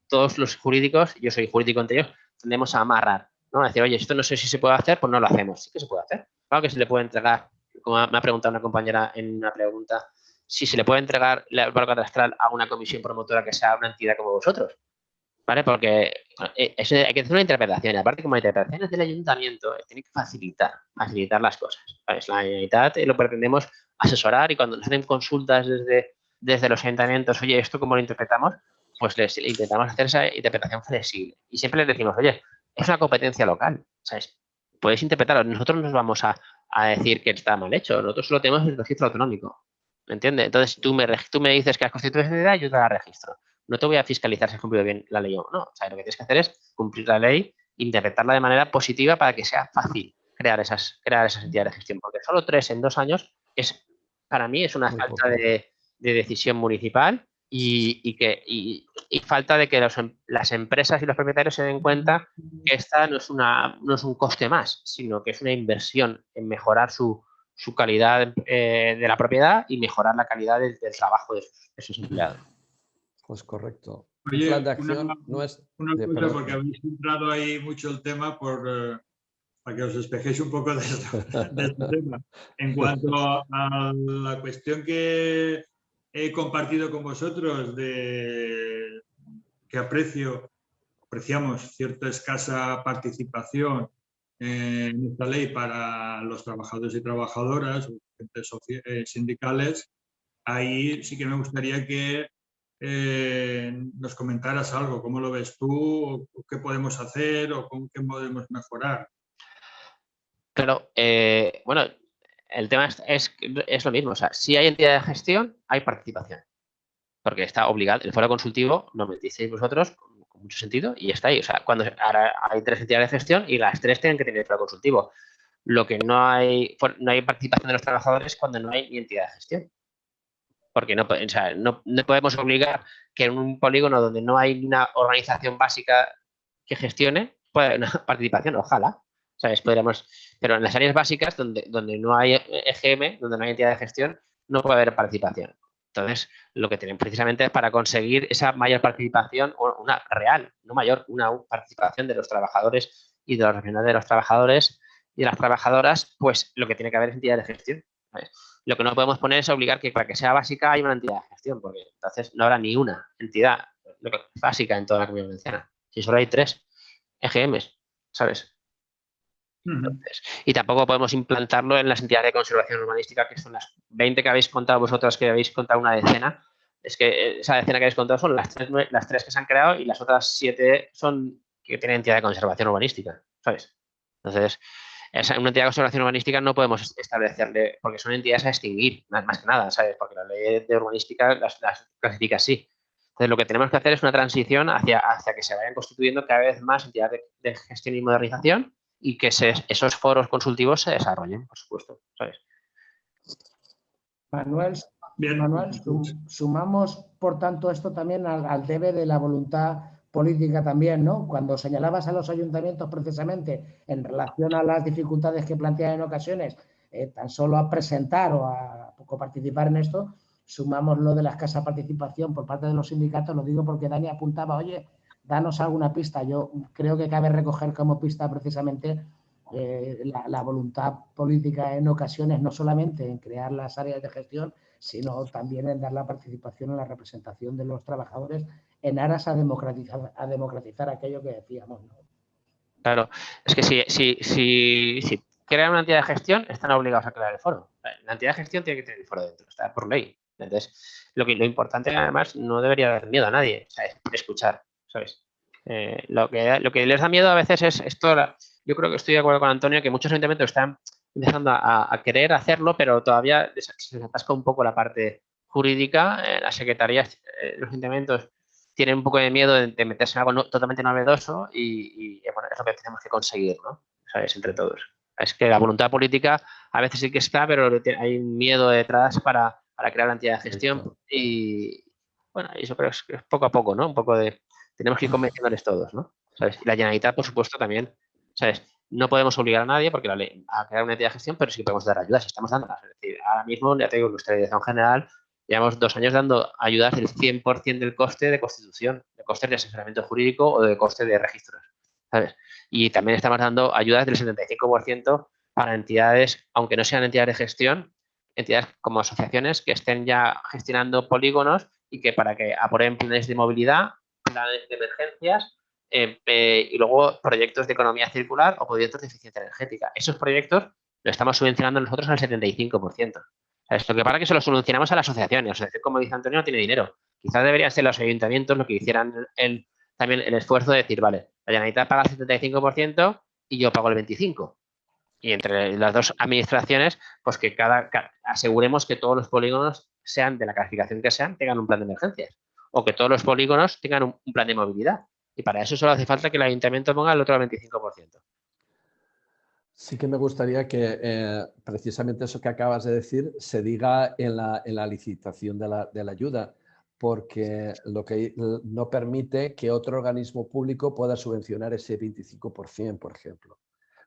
todos los jurídicos, yo soy jurídico entre ellos, tendemos a amarrar, ¿no? A decir, oye, esto no sé si se puede hacer, pues no lo hacemos. Sí que se puede hacer. Claro que se le puede entregar, como me ha preguntado una compañera en una pregunta, si se le puede entregar el valor catastral a una comisión promotora que sea una entidad como vosotros, ¿vale? Porque hay que hacer una interpretación. Y aparte, como la interpretación es del ayuntamiento, tiene que facilitar las cosas, ¿sabes? La Generalitat lo pretendemos asesorar y cuando nos hacen consultas desde los ayuntamientos, oye, ¿esto cómo lo interpretamos? Pues le intentamos hacer esa interpretación flexible. Y siempre les decimos, oye, es una competencia local, ¿sabes? Puedes interpretarlo. Nosotros no nos vamos a decir que está mal hecho. Nosotros solo tenemos el registro autonómico. ¿Me entiendes? Entonces, tú me dices que has constituido esa entidad, yo te la registro. No te voy a fiscalizar si has cumplido bien la ley o no. O sea, lo que tienes que hacer es cumplir la ley interpretarla de manera positiva para que sea fácil crear esas entidades de gestión. Porque solo 3 en 2 años para mí es una falta de decisión municipal y falta de que las empresas y los propietarios se den cuenta que esta no es un coste más, sino que es una inversión en mejorar su calidad de la propiedad y mejorar la calidad del trabajo de sus empleados. Pues correcto. Oye, Un plan de acción no es... una cosa, porque habéis centrado ahí mucho el tema para que os despejéis un poco de este tema. En cuanto a la cuestión que he compartido con vosotros de que apreciamos cierta escasa participación en esta ley para los trabajadores y trabajadoras, sindicales, ahí sí que me gustaría que nos comentaras algo. ¿Cómo lo ves tú? ¿O qué podemos hacer? ¿O con qué podemos mejorar? Claro, bueno, el tema es lo mismo. O sea, si hay entidad de gestión, hay participación. Porque está obligado. El foro consultivo lo metisteis vosotros con mucho sentido y está ahí. O sea, ahora hay 3 entidades de gestión y las 3 tienen que tener el foro consultivo. Lo que no hay participación de los trabajadores cuando no hay ni entidad de gestión. Porque no podemos obligar que en un polígono donde no hay una organización básica que gestione, pueda haber una participación, ojalá. ¿Sabes? Pero en las áreas básicas donde no hay EGM, donde no hay entidad de gestión, no puede haber participación. Entonces, lo que tenemos precisamente es para conseguir esa mayor participación, una real, no mayor, una participación de los trabajadores y de los representantes de los trabajadores y de las trabajadoras, pues lo que tiene que haber es entidad de gestión. ¿Sabes? Lo que no podemos poner es obligar que para que sea básica hay una entidad de gestión, porque entonces no habrá ni una entidad básica en toda la comunidad valenciana. Si solo hay 3 EGMs, ¿sabes? Entonces, y tampoco podemos implantarlo en las entidades de conservación urbanística, que son las 20 que habéis contado vosotros, que habéis contado una decena. Es que esa decena que habéis contado son las 3 que se han creado y las otras 7 son que tienen entidad de conservación urbanística, ¿sabes? Entonces, una entidad de conservación urbanística no podemos establecerle, porque son entidades a extinguir, más que nada, ¿sabes? Porque la ley de urbanística las clasifica así. Entonces, lo que tenemos que hacer es una transición hacia que se vayan constituyendo cada vez más entidades de gestión y modernización y que esos foros consultivos se desarrollen, por supuesto, ¿sabes? Manuel, sumamos, por tanto, esto también al debe de la voluntad política también, ¿no? Cuando señalabas a los ayuntamientos precisamente en relación a las dificultades que plantean en ocasiones, tan solo a presentar o a participar en esto, sumamos lo de la escasa participación por parte de los sindicatos. Lo digo porque Dani apuntaba, oye, danos alguna pista. Yo creo que cabe recoger como pista precisamente la voluntad política en ocasiones, no solamente en crear las áreas de gestión, sino también en dar la participación en la representación de los trabajadores en aras a democratizar aquello que decíamos, ¿no? Claro, es que si crean una entidad de gestión, están obligados a crear el foro. La entidad de gestión tiene que tener el foro dentro, está por ley. Entonces, lo importante además no debería dar miedo a nadie, ¿sabes? Escuchar, ¿sabes? Lo que les da miedo a veces es esto. Yo creo que estoy de acuerdo con Antonio que muchos ayuntamientos están empezando a querer hacerlo, pero todavía se les atasca un poco la parte jurídica. Las secretarías, los ayuntamientos tienen un poco de miedo de meterse en algo totalmente novedoso y bueno, es lo que tenemos que conseguir, ¿no? ¿Sabes? Entre todos. Es que la voluntad política a veces sí que está, pero hay un miedo detrás para crear la entidad de gestión y bueno, eso creo que es poco a poco, ¿no? Un poco de... Tenemos que ir convenciéndoles todos, ¿no? ¿Sabes? Y la Generalitat, por supuesto, también, ¿sabes? No podemos obligar a nadie porque la ley a crear una entidad de gestión, pero sí podemos dar ayudas, estamos dándolas. Es decir, ahora mismo, ya te digo, nuestra dirección general, llevamos 2 años dando ayudas del 100% del coste de constitución, de costes de asesoramiento jurídico o de coste de registros, ¿sabes? Y también estamos dando ayudas del 75% para entidades, aunque no sean entidades de gestión, entidades como asociaciones que estén ya gestionando polígonos y que para que aprueben planes de movilidad, planes de emergencias y luego proyectos de economía circular o proyectos de eficiencia energética. Esos proyectos los estamos subvencionando nosotros al 75%. Lo que pasa es que se lo solucionamos a la asociación. Y la asociación, como dice Antonio, no tiene dinero. Quizás deberían ser los ayuntamientos los que hicieran también el esfuerzo de decir, vale, la Generalitat paga el 75% y yo pago el 25%. Y entre las dos administraciones, pues que aseguremos que todos los polígonos, sean de la calificación que sean, tengan un plan de emergencias. O que todos los polígonos tengan un plan de movilidad. Y para eso solo hace falta que el ayuntamiento ponga el otro 25%. Sí que me gustaría que precisamente eso que acabas de decir se diga en la licitación de la ayuda, porque lo que no permite que otro organismo público pueda subvencionar ese 25%, por ejemplo.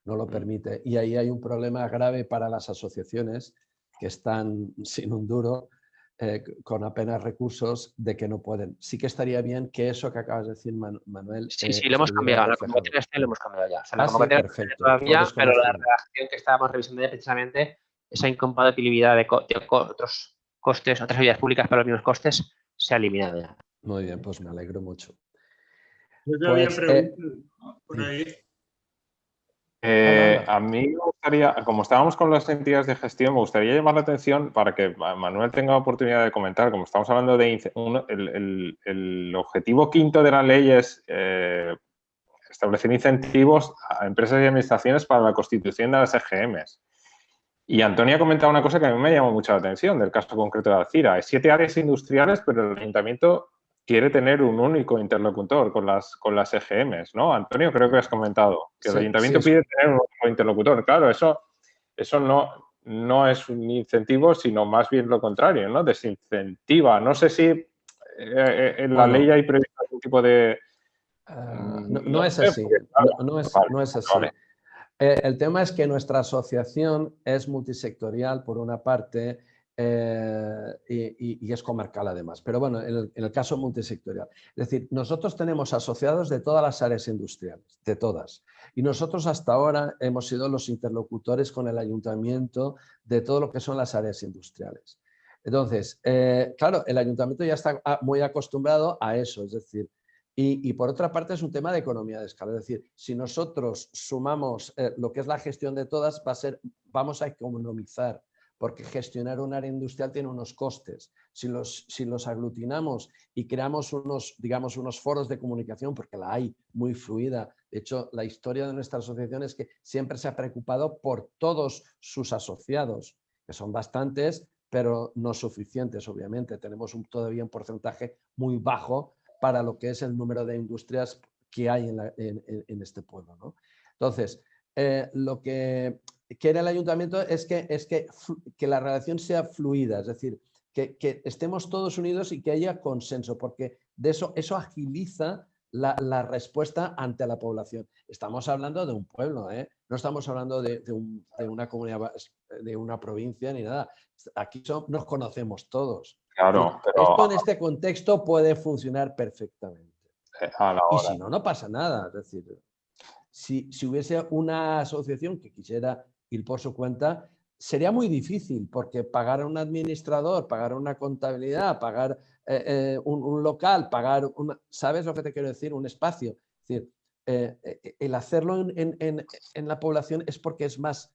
No lo permite. Y ahí hay un problema grave para las asociaciones que están sin un duro, con apenas recursos, de que no pueden. Sí que estaría bien que eso que acabas de decir, Manuel. Sí, lo hemos cambiado. La convocatoria lo hemos cambiado ya. O sea, la convocatoria perfecto. todavía, pero la redacción que estábamos revisando ya precisamente, esa incompatibilidad de otros costes, otras ayudas públicas para los mismos costes, se ha eliminado ya. Muy bien, pues me alegro mucho. Yo te había preguntado por ahí. A mí me gustaría, como estábamos con las entidades de gestión, me gustaría llamar la atención para que Manuel tenga oportunidad de comentar, como estamos hablando de el objetivo quinto de la ley es establecer incentivos a empresas y administraciones para la constitución de las EGMs. Y Antonio ha comentado una cosa que a mí me llamó mucho la atención del caso concreto de Alcira. Hay 7 áreas industriales, pero el ayuntamiento quiere tener un único interlocutor con las EGMs, ¿no? Antonio, creo que has comentado que el ayuntamiento pide tener un único interlocutor. Claro, eso no es un incentivo, sino más bien lo contrario, ¿no? Desincentiva. No sé si en la ley hay previsto algún tipo de... No es así. No es así. Vale. El tema es que nuestra asociación es multisectorial, por una parte, y es comarcal además. Pero bueno, en el caso multisectorial. Es decir, nosotros tenemos asociados de todas las áreas industriales, de todas. Y nosotros hasta ahora hemos sido los interlocutores con el ayuntamiento de todo lo que son las áreas industriales. Entonces, claro, el ayuntamiento ya está muy acostumbrado a eso, es decir, y por otra parte es un tema de economía de escala. Es decir, si nosotros sumamos lo que es la gestión de todas, vamos a economizar, porque gestionar un área industrial tiene unos costes. Si los aglutinamos y creamos unos foros de comunicación, porque la hay muy fluida. De hecho, la historia de nuestra asociación es que siempre se ha preocupado por todos sus asociados, que son bastantes, pero no suficientes, obviamente. Tenemos todavía un porcentaje muy bajo para lo que es el número de industrias que hay en este pueblo, ¿no? Entonces, lo que quiere el ayuntamiento es que la relación sea fluida, es decir, que estemos todos unidos y que haya consenso, porque de eso agiliza la respuesta ante la población. Estamos hablando de un pueblo, no estamos hablando de una comunidad, de una provincia ni nada. Aquí nos conocemos todos. Claro, pero esto en este contexto puede funcionar perfectamente. Y si no, no pasa nada. Es decir, si hubiese una asociación que quisiera ir por su cuenta, sería muy difícil, porque pagar a un administrador, pagar una contabilidad, pagar un local, ¿sabes lo que te quiero decir? Un espacio. Es decir, el hacerlo en la población es porque es más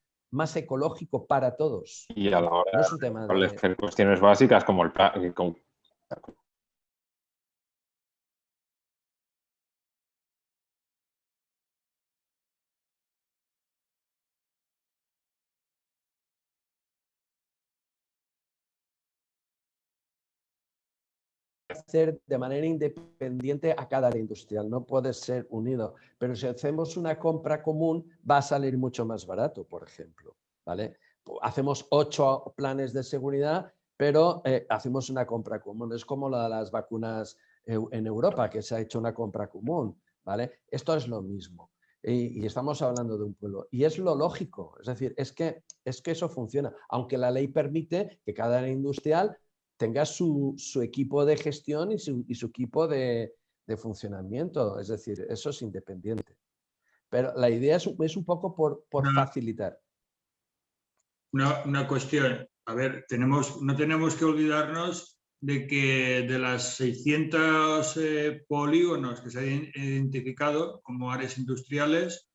ecológico para todos. Y a la hora no es un tema de establecer cuestiones básicas como el plan, hacer de manera independiente a cada área industrial, no puede ser unido, pero si hacemos una compra común va a salir mucho más barato, por ejemplo, ¿vale? Hacemos 8 planes de seguridad, pero hacemos una compra común. Es como la de las vacunas en Europa, que se ha hecho una compra común, ¿vale? Esto es lo mismo. Y estamos hablando de un pueblo. Y es lo lógico, es decir, es que eso funciona, aunque la ley permite que cada área industrial tenga su equipo de gestión y su equipo de funcionamiento. Es decir, eso es independiente. Pero la idea es un poco por facilitar. Una cuestión. A ver, no tenemos que olvidarnos de que de las 600 polígonos que se han identificado como áreas industriales,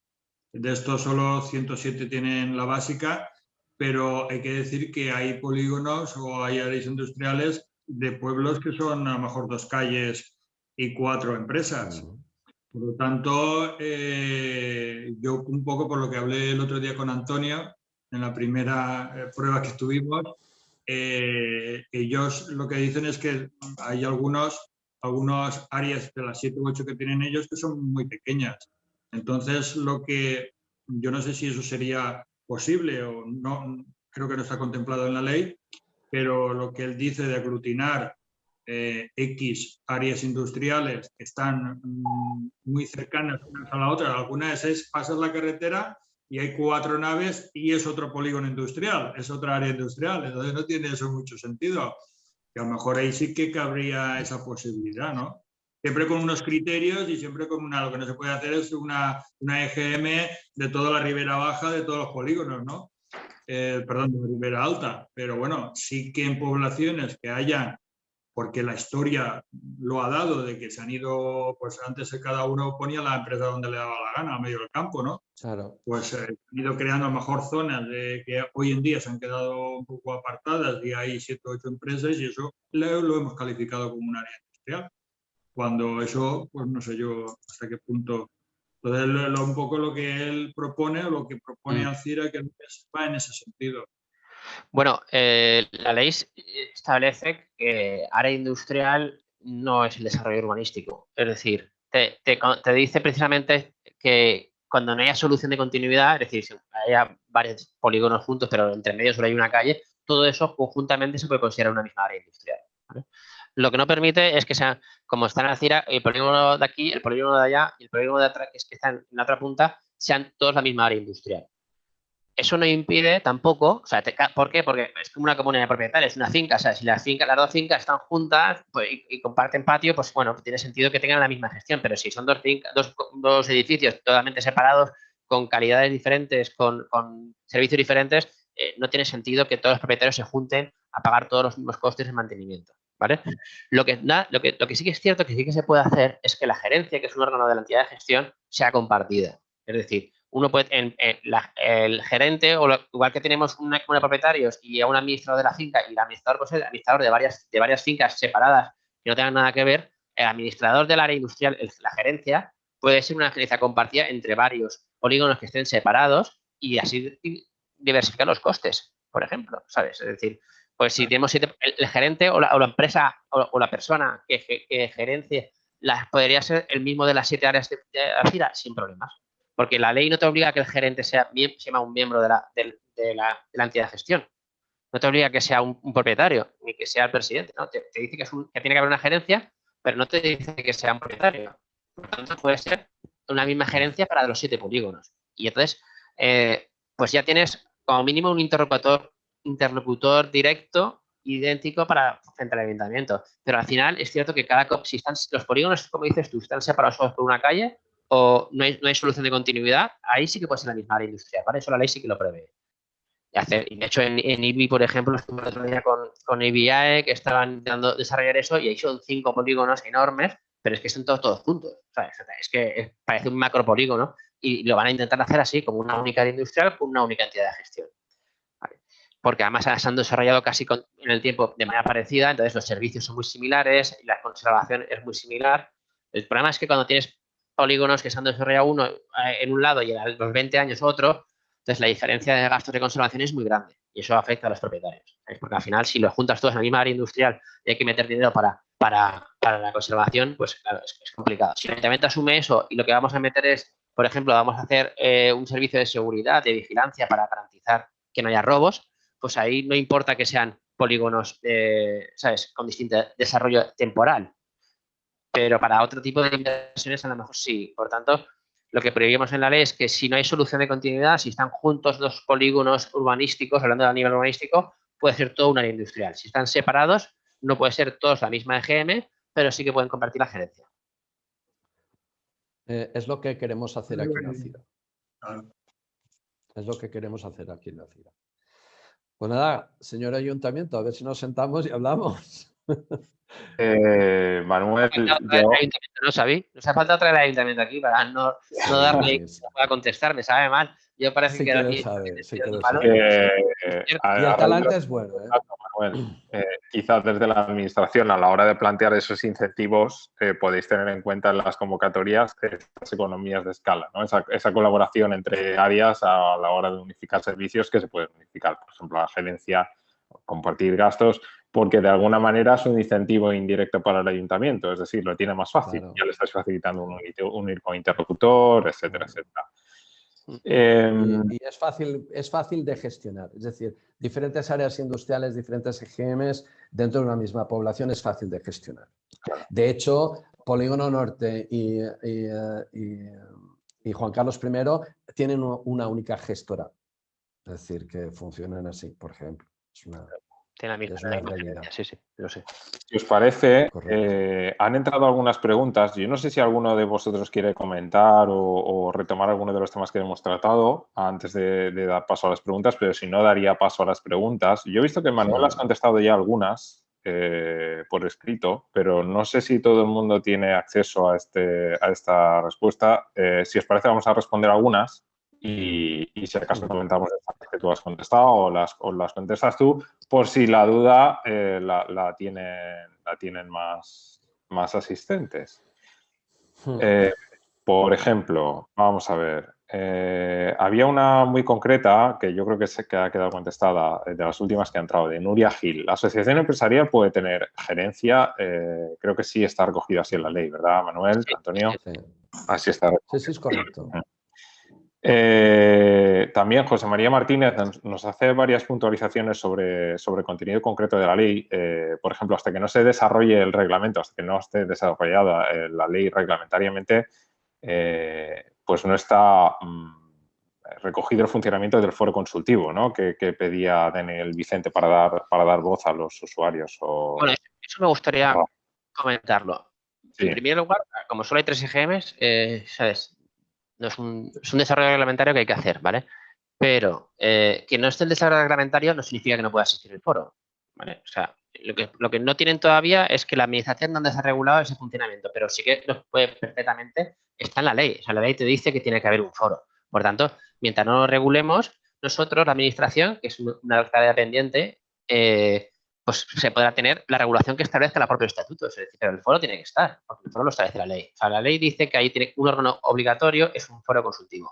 de estos solo 107 tienen la básica, pero hay que decir que hay polígonos o hay áreas industriales de pueblos que son a lo mejor 2 calles y 4 empresas. Por lo tanto, yo un poco por lo que hablé el otro día con Antonio, en la primera prueba que tuvimos, ellos lo que dicen es que hay algunos algunas áreas de las 7 u 8 que tienen ellos que son muy pequeñas. Entonces, yo no sé si eso sería posible o no, creo que no está contemplado en la ley, pero lo que él dice de aglutinar X áreas industriales que están muy cercanas unas a la otra, algunas es pasar la carretera y hay 4 naves y es otro polígono industrial, es otra área industrial, entonces no tiene eso mucho sentido. Que a lo mejor ahí sí que cabría esa posibilidad, ¿no? Siempre con unos criterios y siempre con lo que no se puede hacer es una EGM de toda la ribera baja de todos los polígonos, ¿no? Perdón, de la ribera alta, pero bueno, sí que en poblaciones que hayan, porque la historia lo ha dado, de que se han ido, pues antes cada uno ponía la empresa donde le daba la gana, a medio del campo, ¿no? Claro. Pues han ido creando a lo mejor zonas que hoy en día se han quedado un poco apartadas y hay 7 o 8 empresas y eso lo hemos calificado como un área industrial. Cuando eso, pues no sé yo hasta qué punto. Entonces, un poco lo que él propone o lo que propone Alcira que va en ese sentido. Bueno, la ley establece que área industrial no es el desarrollo urbanístico. Es decir, te dice precisamente que cuando no haya solución de continuidad, es decir, si haya varios polígonos juntos, pero entre medio solo hay una calle, todo eso conjuntamente se puede considerar una misma área industrial, ¿vale? Lo que no permite es que sea, como está en Alcira, el polígono de aquí, el polígono de allá y el polígono de atrás, que está en la otra punta, sean todos la misma área industrial. Eso no impide tampoco, o sea, ¿por qué? Porque es como una comunidad de propietarios, es una finca, o sea, si las 2 fincas están juntas pues, y comparten patio, pues bueno, tiene sentido que tengan la misma gestión, pero si son dos edificios totalmente separados, con calidades diferentes, con servicios diferentes, no tiene sentido que todos los propietarios se junten a pagar todos los mismos costes de mantenimiento, ¿vale? Lo que sí que es cierto, que sí que se puede hacer, es que la gerencia, que es un órgano de la entidad de gestión, sea compartida. Es decir, uno puede, el gerente, o igual que tenemos una comunidad de propietarios y a un administrador de la finca, y el administrador pues, es el administrador de varias fincas separadas que no tengan nada que ver, el administrador del área industrial, la gerencia, puede ser una gerencia compartida entre varios polígonos que estén separados y así diversificar los costes, por ejemplo, ¿sabes? Es decir, pues si tenemos el gerente o la empresa o la persona que gerencie, podría ser el mismo de las 7 áreas de Alcira sin problemas. Porque la ley no te obliga a que el gerente sea un miembro de la entidad de gestión. No te obliga a que sea un propietario, ni que sea el presidente, ¿no? Te dice que tiene que haber una gerencia, pero no te dice que sea un propietario. Por lo tanto, puede ser una misma gerencia para los 7 polígonos. Y entonces, pues ya tienes como mínimo un interlocutor directo, idéntico frente al ayuntamiento. Pero al final es cierto que si los polígonos, como dices tú, están separados solo por una calle, o no hay solución de continuidad, ahí sí que puede ser la misma área industrial, ¿vale? Eso la ley sí que lo prevé. Y de hecho, en IBI, por ejemplo, estuve el otro día con IBIAE, que estaban intentando desarrollar eso, y ahí son 5 polígonos enormes, pero es que están todos juntos, ¿sabes? Es que parece un macropolígono y lo van a intentar hacer así, como una única área industrial con una única entidad de gestión, ¿vale? Porque además se han desarrollado casi en el tiempo de manera parecida, entonces los servicios son muy similares y la conservación es muy similar. El problema es que cuando tienes polígonos que se han desarrollado uno en un lado y a los 20 años otro, entonces la diferencia de gastos de conservación es muy grande y eso afecta a los propietarios, ¿sabes? Porque al final, si los juntas todos en la misma área industrial y hay que meter dinero para la conservación, pues claro, es complicado. Si el ayuntamiento asume eso y lo que vamos a meter es, por ejemplo, vamos a hacer un servicio de seguridad, de vigilancia para garantizar que no haya robos, pues ahí no importa que sean polígonos, ¿sabes?, con distinto desarrollo temporal. Pero para otro tipo de inversiones a lo mejor sí. Por tanto, lo que prohibimos en la ley es que si no hay solución de continuidad, si están juntos 2 polígonos urbanísticos, hablando a nivel urbanístico, puede ser todo un área industrial. Si están separados, no puede ser todos la misma EGM, pero sí que pueden compartir la gerencia. Es lo que queremos hacer aquí en Alcira. Es lo que queremos hacer aquí en Alcira. Pues nada, señor ayuntamiento, a ver si nos sentamos y hablamos. Manuel, ¿No sabí? Nos ha faltado traer el ayuntamiento aquí para no darle para contestar, me sabe mal. Yo parece sí que lo sabe, sí que lo sabe. Y el talante es bueno, ¿eh? Manuel, quizás desde la administración, a la hora de plantear esos incentivos, podéis tener en cuenta en las convocatorias estas economías de escala, ¿no? Esa colaboración entre áreas a la hora de unificar servicios que se pueden unificar. Por ejemplo, la gerencia, compartir gastos, porque de alguna manera es un incentivo indirecto para el ayuntamiento, es decir, lo tiene más fácil, Claro. ya le estás facilitando un ir con interlocutor, etcétera, etcétera. Y es fácil de gestionar, es decir, diferentes áreas industriales, diferentes EGMs dentro de una misma población es fácil de gestionar. De hecho, Polígono Norte y Juan Carlos I tienen una única gestora, es decir, que funcionan así, por ejemplo. Tiene la misma Es una realidad. Sí, sí, lo sé. Si os parece, Correcto. han entrado algunas preguntas. Yo no sé si alguno de vosotros quiere comentar o retomar alguno de los temas que hemos tratado antes de dar paso a las preguntas, pero si no, daría paso a las preguntas. Yo he visto que Manuel Sí. has contestado ya algunas por escrito, pero no sé si todo el mundo tiene acceso a esta respuesta. Si os parece, vamos a responder algunas. Y si acaso comentamos las que tú has contestado o las contestas tú, por si la duda la tienen más asistentes. Por ejemplo, vamos a ver, había una muy concreta que yo creo que ha quedado contestada, de las últimas que ha entrado, de Nuria Gil. La asociación empresarial puede tener gerencia, creo que sí está recogido así en la ley, ¿verdad, Manuel, Antonio? Sí. Así está recogido. Sí, es correcto. También José María Martínez nos hace varias puntualizaciones sobre contenido concreto de la ley. Por ejemplo, hasta que no se desarrolle el reglamento, hasta que no esté desarrollada la ley reglamentariamente, pues no está recogido el funcionamiento del foro consultivo, ¿no? que pedía Daniel Vicente para dar voz a los usuarios. Bueno, eso me gustaría comentarlo. Sí. En primer lugar, como solo hay 3 EGMs, ¿sabes? No es un desarrollo reglamentario que hay que hacer, ¿vale? Pero que no esté el desarrollo reglamentario no significa que no pueda asistir el foro, ¿vale? O sea, lo que no tienen todavía es que la administración donde se ha regulado ese funcionamiento, pero sí que lo puede perfectamente, está en la ley. O sea, la ley te dice que tiene que haber un foro. Por tanto, mientras no lo regulemos, nosotros, la administración, que es una tarea pendiente, pues se podrá tener la regulación que establezca el propio estatuto. Es decir, pero el foro tiene que estar, porque el foro lo establece la ley. O sea, la ley dice que ahí tiene un órgano obligatorio, es un foro consultivo.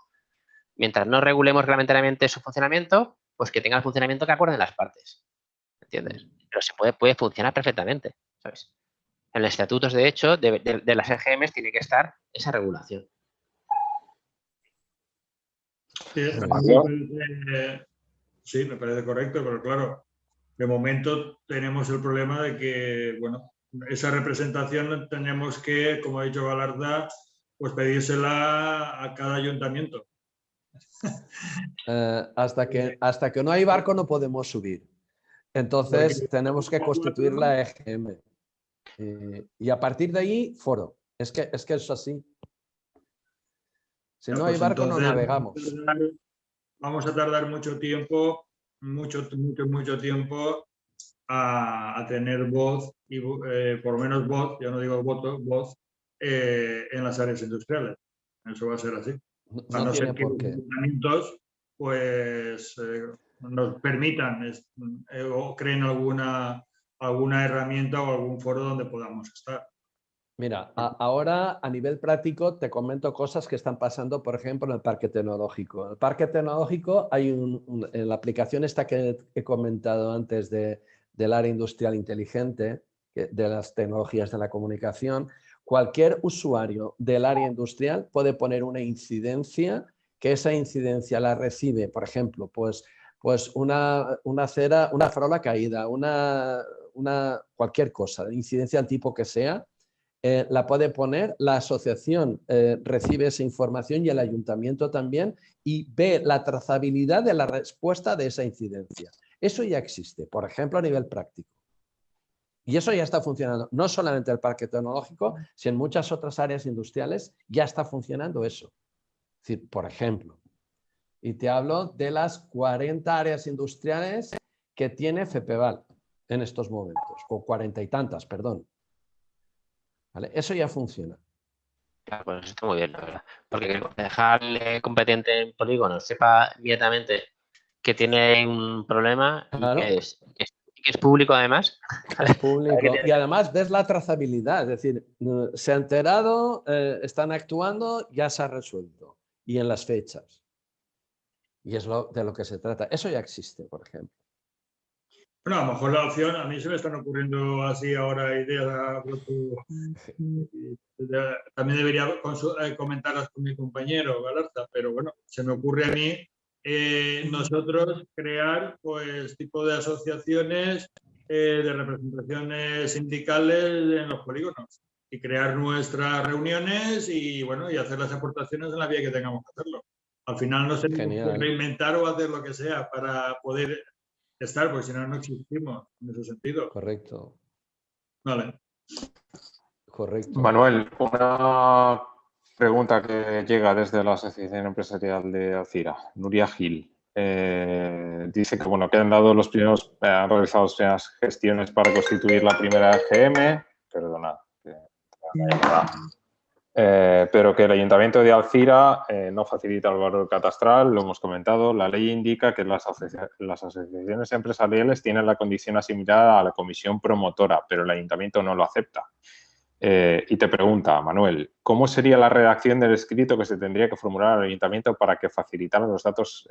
Mientras no regulemos reglamentariamente su funcionamiento, pues que tenga el funcionamiento que acuerden las partes. ¿Entiendes? Pero se puede funcionar perfectamente, ¿sabes? En los estatutos, de hecho, de las EGMs tiene que estar esa regulación. Sí, me parece correcto, pero claro, de momento tenemos el problema de que, bueno, esa representación tenemos que, como ha dicho Galarda, pues pedírsela a cada ayuntamiento. Hasta que no hay barco no podemos subir. Entonces tenemos que constituir la EGM. Y a partir de ahí, foro. Es que es así. Si no hay barco, no navegamos. Vamos a tardar mucho tiempo, mucho tiempo a tener voz, y por lo menos voz, yo no digo voto, voz, en las áreas industriales. Eso va a ser así. A no ser que los ayuntamientos pues, nos permitan o creen alguna herramienta o algún foro donde podamos estar. Mira, ahora a nivel práctico te comento cosas que están pasando, por ejemplo, en el parque tecnológico. En el parque tecnológico hay en la aplicación esta que he comentado antes del área industrial inteligente, de las tecnologías de la comunicación, cualquier usuario del área industrial puede poner una incidencia, que esa incidencia la recibe, por ejemplo, pues una farola caída, cualquier cosa, incidencia al tipo que sea, la puede poner, la asociación recibe esa información y el ayuntamiento también y ve la trazabilidad de la respuesta de esa incidencia. Eso ya existe, por ejemplo, a nivel práctico. Y eso ya está funcionando, no solamente en el parque tecnológico, sino en muchas otras áreas industriales ya está funcionando eso. Es decir, por ejemplo, y te hablo de las 40 áreas industriales que tiene FEPEVAL en estos momentos, o 40 y tantas, perdón. ¿Vale? Eso ya funciona. Claro, pues está muy bien, la verdad. Porque que el concejal competente en polígonos sepa inmediatamente que tiene un problema y que es público además. Es público. Y además ves la trazabilidad, es decir, se ha enterado, están actuando, ya se ha resuelto. Y en las fechas. Y es de lo que se trata. Eso ya existe, por ejemplo. Bueno, a lo mejor la opción, a mí se me están ocurriendo así ahora ideas. También debería comentarlas con mi compañero Galarza, pero bueno, se me ocurre a mí nosotros crear pues tipo de asociaciones de representaciones sindicales en los polígonos y crear nuestras reuniones y bueno, y hacer las aportaciones en la vía que tengamos que hacerlo. Al final no se tiene que reinventar o hacer lo que sea para poder estar, porque si no, no existimos en ese sentido. Correcto. Vale. Correcto. Manuel, una pregunta que llega desde la Asociación Empresarial de Alcira, Nuria Gil. Dice que, bueno, que han realizado las primeras gestiones para constituir la primera EGM, perdona, pero que el Ayuntamiento de Alcira no facilita el valor catastral, lo hemos comentado. La ley indica que las asociaciones empresariales tienen la condición asimilada a la comisión promotora, pero el Ayuntamiento no lo acepta. Y te pregunta, Manuel, ¿cómo sería la redacción del escrito que se tendría que formular al Ayuntamiento para que facilitara los datos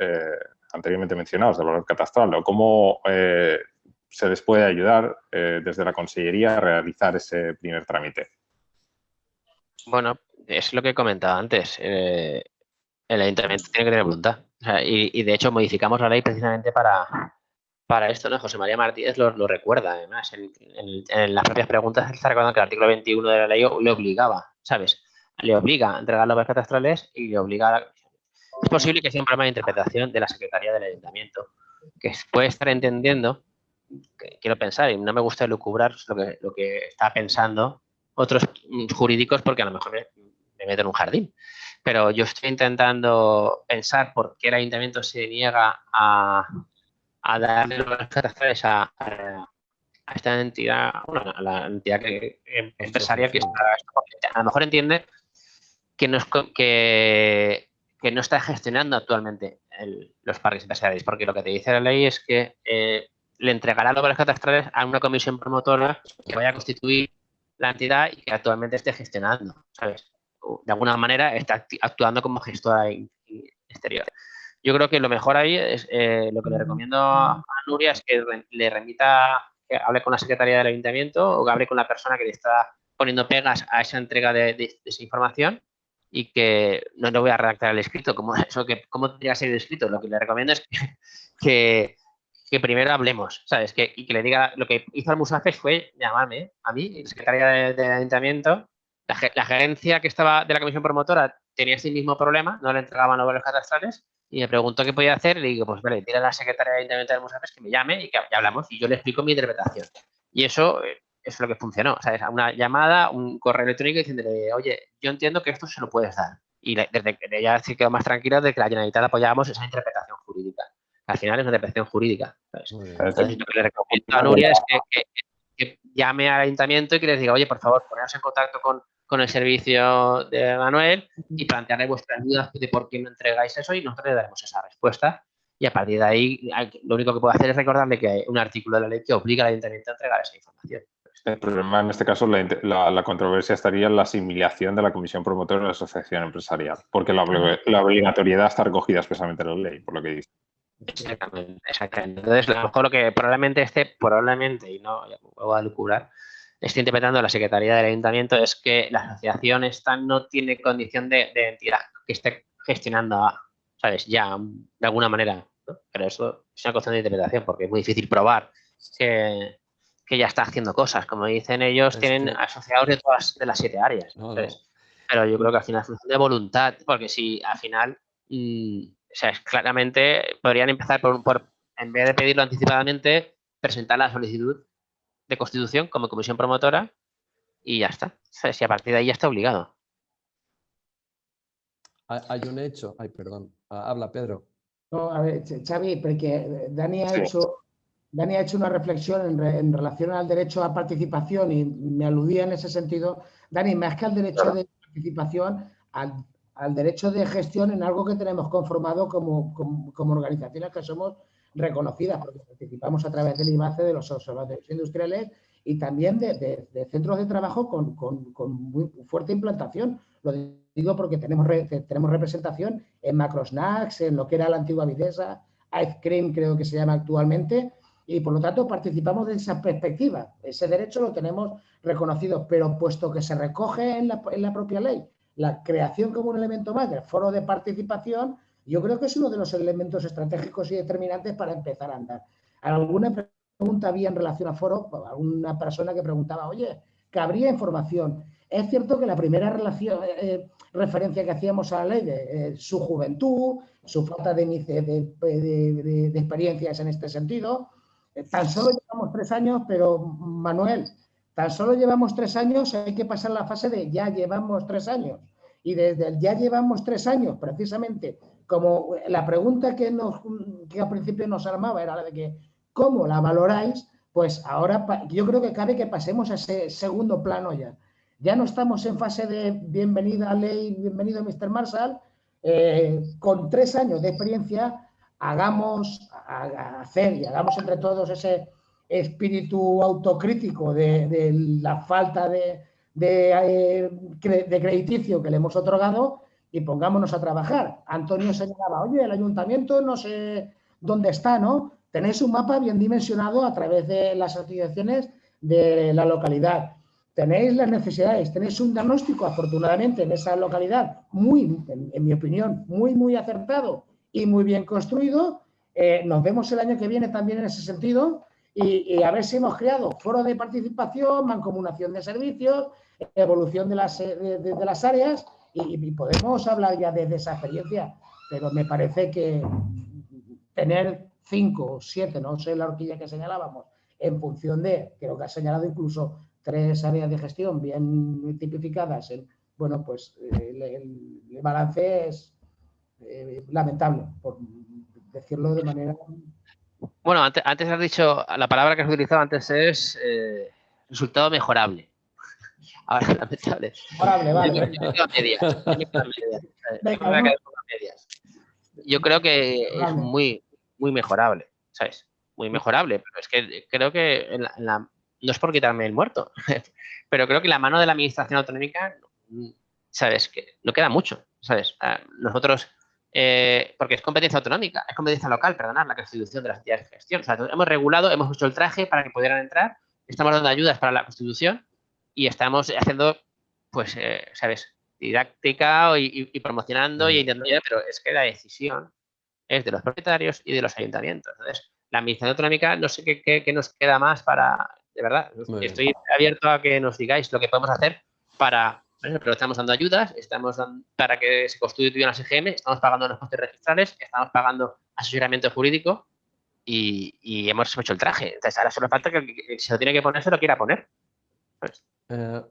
anteriormente mencionados del valor catastral? ¿O cómo se les puede ayudar desde la Consellería a realizar ese primer trámite? Bueno, es lo que he comentado antes. El Ayuntamiento tiene que tener voluntad. O sea, y de hecho modificamos la ley precisamente para esto, ¿no? José María Martínez lo recuerda, además. En las propias preguntas está recordando que el artículo 21 de la ley le obligaba, ¿sabes? Le obliga a entregar los valores catastrales y le obliga a la comisión. Es posible que sea un problema de interpretación de la Secretaría del Ayuntamiento, que puede estar entendiendo, quiero pensar, y no me gusta lucubrar lo que está pensando otros jurídicos porque a lo mejor me meto en un jardín. Pero yo estoy intentando pensar por qué el Ayuntamiento se niega a darle los catastrales a esta entidad, bueno, a la entidad empresarial que está, a lo mejor entiende que no está gestionando actualmente los parques empresariales, porque lo que te dice la ley es que le entregará los valores catastrales a una comisión promotora que vaya a constituir la entidad y que actualmente esté gestionando, ¿sabes? De alguna manera está actuando como gestora exterior. Yo creo que lo mejor ahí es lo que le recomiendo a Nuria es que le remita, que hable con la Secretaría del Ayuntamiento o que hable con la persona que le está poniendo pegas a esa entrega de esa información y que no le voy a redactar el escrito. ¿Cómo tendría que ser el escrito? Lo que le recomiendo es que primero hablemos, ¿sabes? Y que le diga, lo que hizo el Musafes fue llamarme a mí, Secretaría del Ayuntamiento. La gerencia que estaba de la comisión promotora tenía este mismo problema, no le entregaban los valores catastrales y me preguntó qué podía hacer y le digo, pues vale, dile a la Secretaría del Ayuntamiento de Musafes que me llame y que ya hablamos y yo le explico mi interpretación. Y eso es lo que funcionó, ¿sabes? Una llamada, un correo electrónico diciéndole, oye, yo entiendo que esto se lo puedes dar. Y desde que ella se quedó más tranquila de que la Generalitat apoyábamos esa interpretación jurídica. Al final es una interpretación jurídica, ¿sabes? Entonces, lo que le recomiendo a Nuria es que llame al Ayuntamiento y que les diga, oye, por favor, poneros en contacto con el servicio de Manuel y plantearle vuestras dudas de por qué no entregáis eso y nosotros le daremos esa respuesta. Y a partir de ahí, lo único que puedo hacer es recordarle que hay un artículo de la ley que obliga al Ayuntamiento a entregar esa información. El problema en este caso, la controversia estaría en la asimilación de la comisión promotora de la asociación empresarial, porque la obligatoriedad está recogida expresamente en la ley, por lo que dice. Exactamente. Entonces, a lo mejor lo que probablemente, y no voy a lucurar, esté interpretando la Secretaría del Ayuntamiento es que la asociación esta no tiene condición de entidad que esté gestionando, ¿sabes? Ya, de alguna manera, ¿no? Pero eso es una cuestión de interpretación porque es muy difícil probar que ya está haciendo cosas. Como dicen ellos, tienen asociados de las 7 áreas. Pero yo creo que al final es función de voluntad, porque si al final... o sea, claramente podrían empezar por, en vez de pedirlo anticipadamente, presentar la solicitud de constitución como comisión promotora y ya está. O sea, si a partir de ahí ya está obligado. Hay un hecho. Ay, perdón. Habla, Pedro. No, a ver, Xavi, porque Dani ha hecho una reflexión en relación al derecho a participación y me aludía en ese sentido. Dani, más que al derecho de participación, al derecho de gestión en algo que tenemos conformado como organizaciones que somos reconocidas, porque participamos a través del IBACE, de los observatorios industriales y también de centros de trabajo con muy fuerte implantación. Lo digo porque tenemos representación en Macrosnacks, en lo que era la antigua Videsa, Ice Cream creo que se llama actualmente, y por lo tanto participamos de esa perspectiva. Ese derecho lo tenemos reconocido, pero puesto que se recoge en la propia ley la creación como un elemento más del foro de participación, yo creo que es uno de los elementos estratégicos y determinantes para empezar a andar. Alguna pregunta había en relación a foro, alguna persona que preguntaba, oye, ¿cabría información? Es cierto que la primera referencia que hacíamos a la ley de su juventud, su falta de experiencias en este sentido, tan solo llevamos 3 años, pero Manuel, tan solo llevamos 3 años, hay que pasar la fase de ya llevamos 3 años. Y desde el ya llevamos 3 años, precisamente, como la pregunta que al principio nos armaba era la de que ¿cómo la valoráis? Pues ahora yo creo que cabe que pasemos a ese segundo plano ya. Ya no estamos en fase de bienvenida a ley, bienvenido Mr. Marshall. Con 3 años de experiencia hagamos entre todos ese espíritu autocrítico de la falta de crediticio que le hemos otorgado y pongámonos a trabajar. Antonio señalaba, oye, el ayuntamiento no sé dónde está, ¿no? Tenéis un mapa bien dimensionado a través de las asociaciones de la localidad. Tenéis las necesidades, tenéis un diagnóstico, afortunadamente, en esa localidad, en mi opinión, muy acertado y muy bien construido. Nos vemos el año que viene también en ese sentido y a ver si hemos creado foro de participación, mancomunación de servicios, evolución de las áreas y podemos hablar ya desde esa experiencia, pero me parece que tener 5 o 7, no sé la horquilla que señalábamos, en función de, creo que ha señalado incluso 3 áreas de gestión bien tipificadas, bueno, pues el balance es lamentable, por decirlo de manera... Bueno, antes has dicho, la palabra que has utilizado antes es resultado mejorable. Ahora, lamentable. Mejorable, vale. Yo creo que es muy mejorable, ¿sabes? Muy mejorable, pero es que creo que no es por quitarme el muerto, pero creo que la mano de la administración autonómica, ¿sabes? Que no queda mucho, ¿sabes? Nosotros, porque es competencia autonómica, es competencia local, perdonad, la constitución de las entidades de gestión. O sea, hemos regulado, hemos hecho el traje para que pudieran entrar, estamos dando ayudas para la constitución y estamos haciendo, pues, ¿sabes? Didáctica y promocionando y intentando ayudar, pero es que la decisión es de los propietarios y de los ayuntamientos. Entonces, la administración autonómica, no sé qué nos queda más para, de verdad, estoy abierto a que nos digáis lo que podemos hacer para, pero estamos dando ayudas, estamos dando para que se constituyan las EGM, estamos pagando los costes registrales, estamos pagando asesoramiento jurídico y hemos hecho el traje. Entonces, ahora solo falta que se lo tiene que poner, se lo quiera poner. Pues,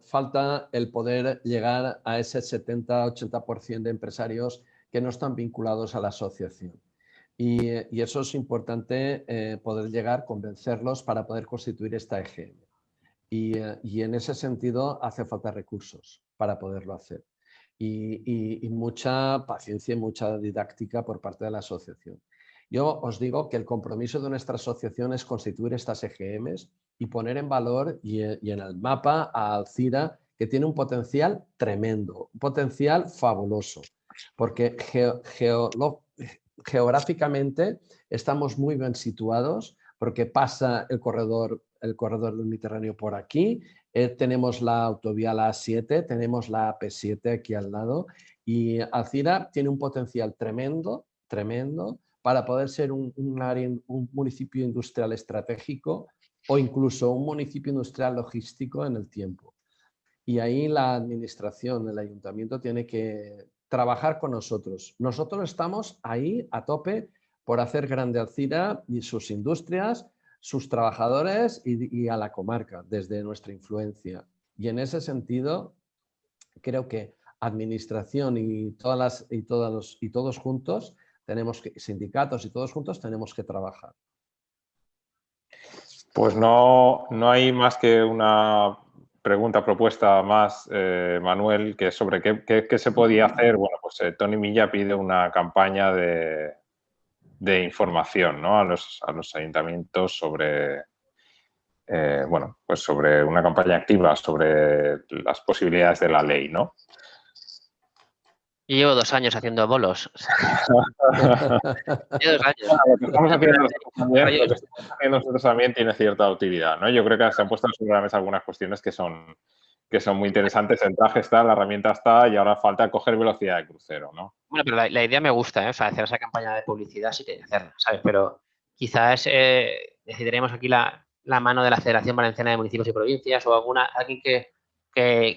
falta el poder llegar a ese 70-80% de empresarios que no están vinculados a la asociación. Y eso es importante poder llegar, convencerlos para poder constituir esta EGM. Y en ese sentido hace falta recursos para poderlo hacer. Y mucha paciencia y mucha didáctica por parte de la asociación. Yo os digo que el compromiso de nuestra asociación es constituir estas EGMs y poner en valor y en el mapa a Alzira, que tiene un potencial tremendo, un potencial fabuloso, porque geográficamente estamos muy bien situados, porque pasa el corredor del Mediterráneo por aquí, tenemos la autovía la A7, tenemos la AP7 aquí al lado y Alzira tiene un potencial tremendo para poder ser un municipio industrial estratégico o incluso un municipio industrial logístico en el tiempo. Y ahí la administración, el ayuntamiento tiene que trabajar con nosotros. Nosotros estamos ahí a tope por hacer grande Alzira y sus industrias, sus trabajadores y a la comarca desde nuestra influencia. Y en ese sentido, creo que administración y todos juntos, sindicatos y todos juntos tenemos que trabajar. Pues no hay más que una propuesta más, Manuel, que sobre qué se podía hacer. Bueno, pues Toni Milla pide una campaña de información, ¿no? a los ayuntamientos sobre, bueno, pues sobre una campaña activa sobre las posibilidades de la ley, ¿no? Yo llevo 2 años haciendo bolos. Llevo 2 años. Lo que estamos haciendo nosotros también tiene cierta utilidad, ¿no? Yo creo que se han puesto sobre la mesa algunas cuestiones que son muy interesantes. El traje está, la herramienta está y ahora falta coger velocidad de crucero, ¿no? Bueno, pero la idea me gusta, ¿eh? O sea, hacer esa campaña de publicidad sí que hacerla, ¿sabes? Pero quizás decidiremos aquí la mano de la Federación Valenciana de Municipios y Provincias o alguien que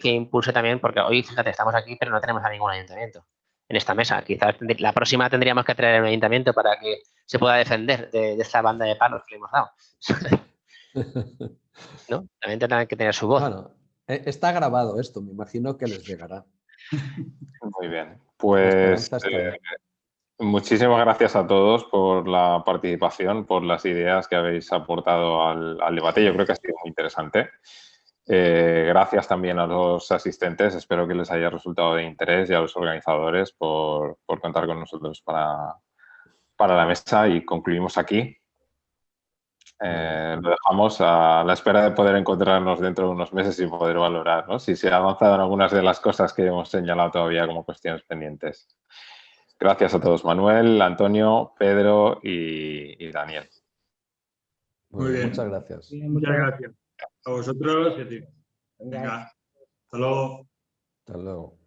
impulse también, porque hoy, fíjate, estamos aquí, pero no tenemos a ningún ayuntamiento en esta mesa. Quizás la próxima tendríamos que traer a un ayuntamiento para que se pueda defender de esta banda de palos que le hemos dado. ¿No? También tendrán que tener su voz. Bueno, está grabado esto, me imagino que les llegará. Muy bien. Pues muchísimas gracias a todos por la participación, por las ideas que habéis aportado al debate. Yo creo que ha sido muy interesante. Gracias también a los asistentes. Espero que les haya resultado de interés y a los organizadores por contar con nosotros para la mesa y concluimos aquí. Lo dejamos a la espera de poder encontrarnos dentro de unos meses y poder valorar, ¿no? Si se ha avanzado en algunas de las cosas que hemos señalado todavía como cuestiones pendientes. Gracias a todos, Manuel, Antonio, Pedro y Daniel. Muy bien. Muchas gracias. Muchas gracias. A vosotros y a ti. Venga, hasta luego. Hasta luego.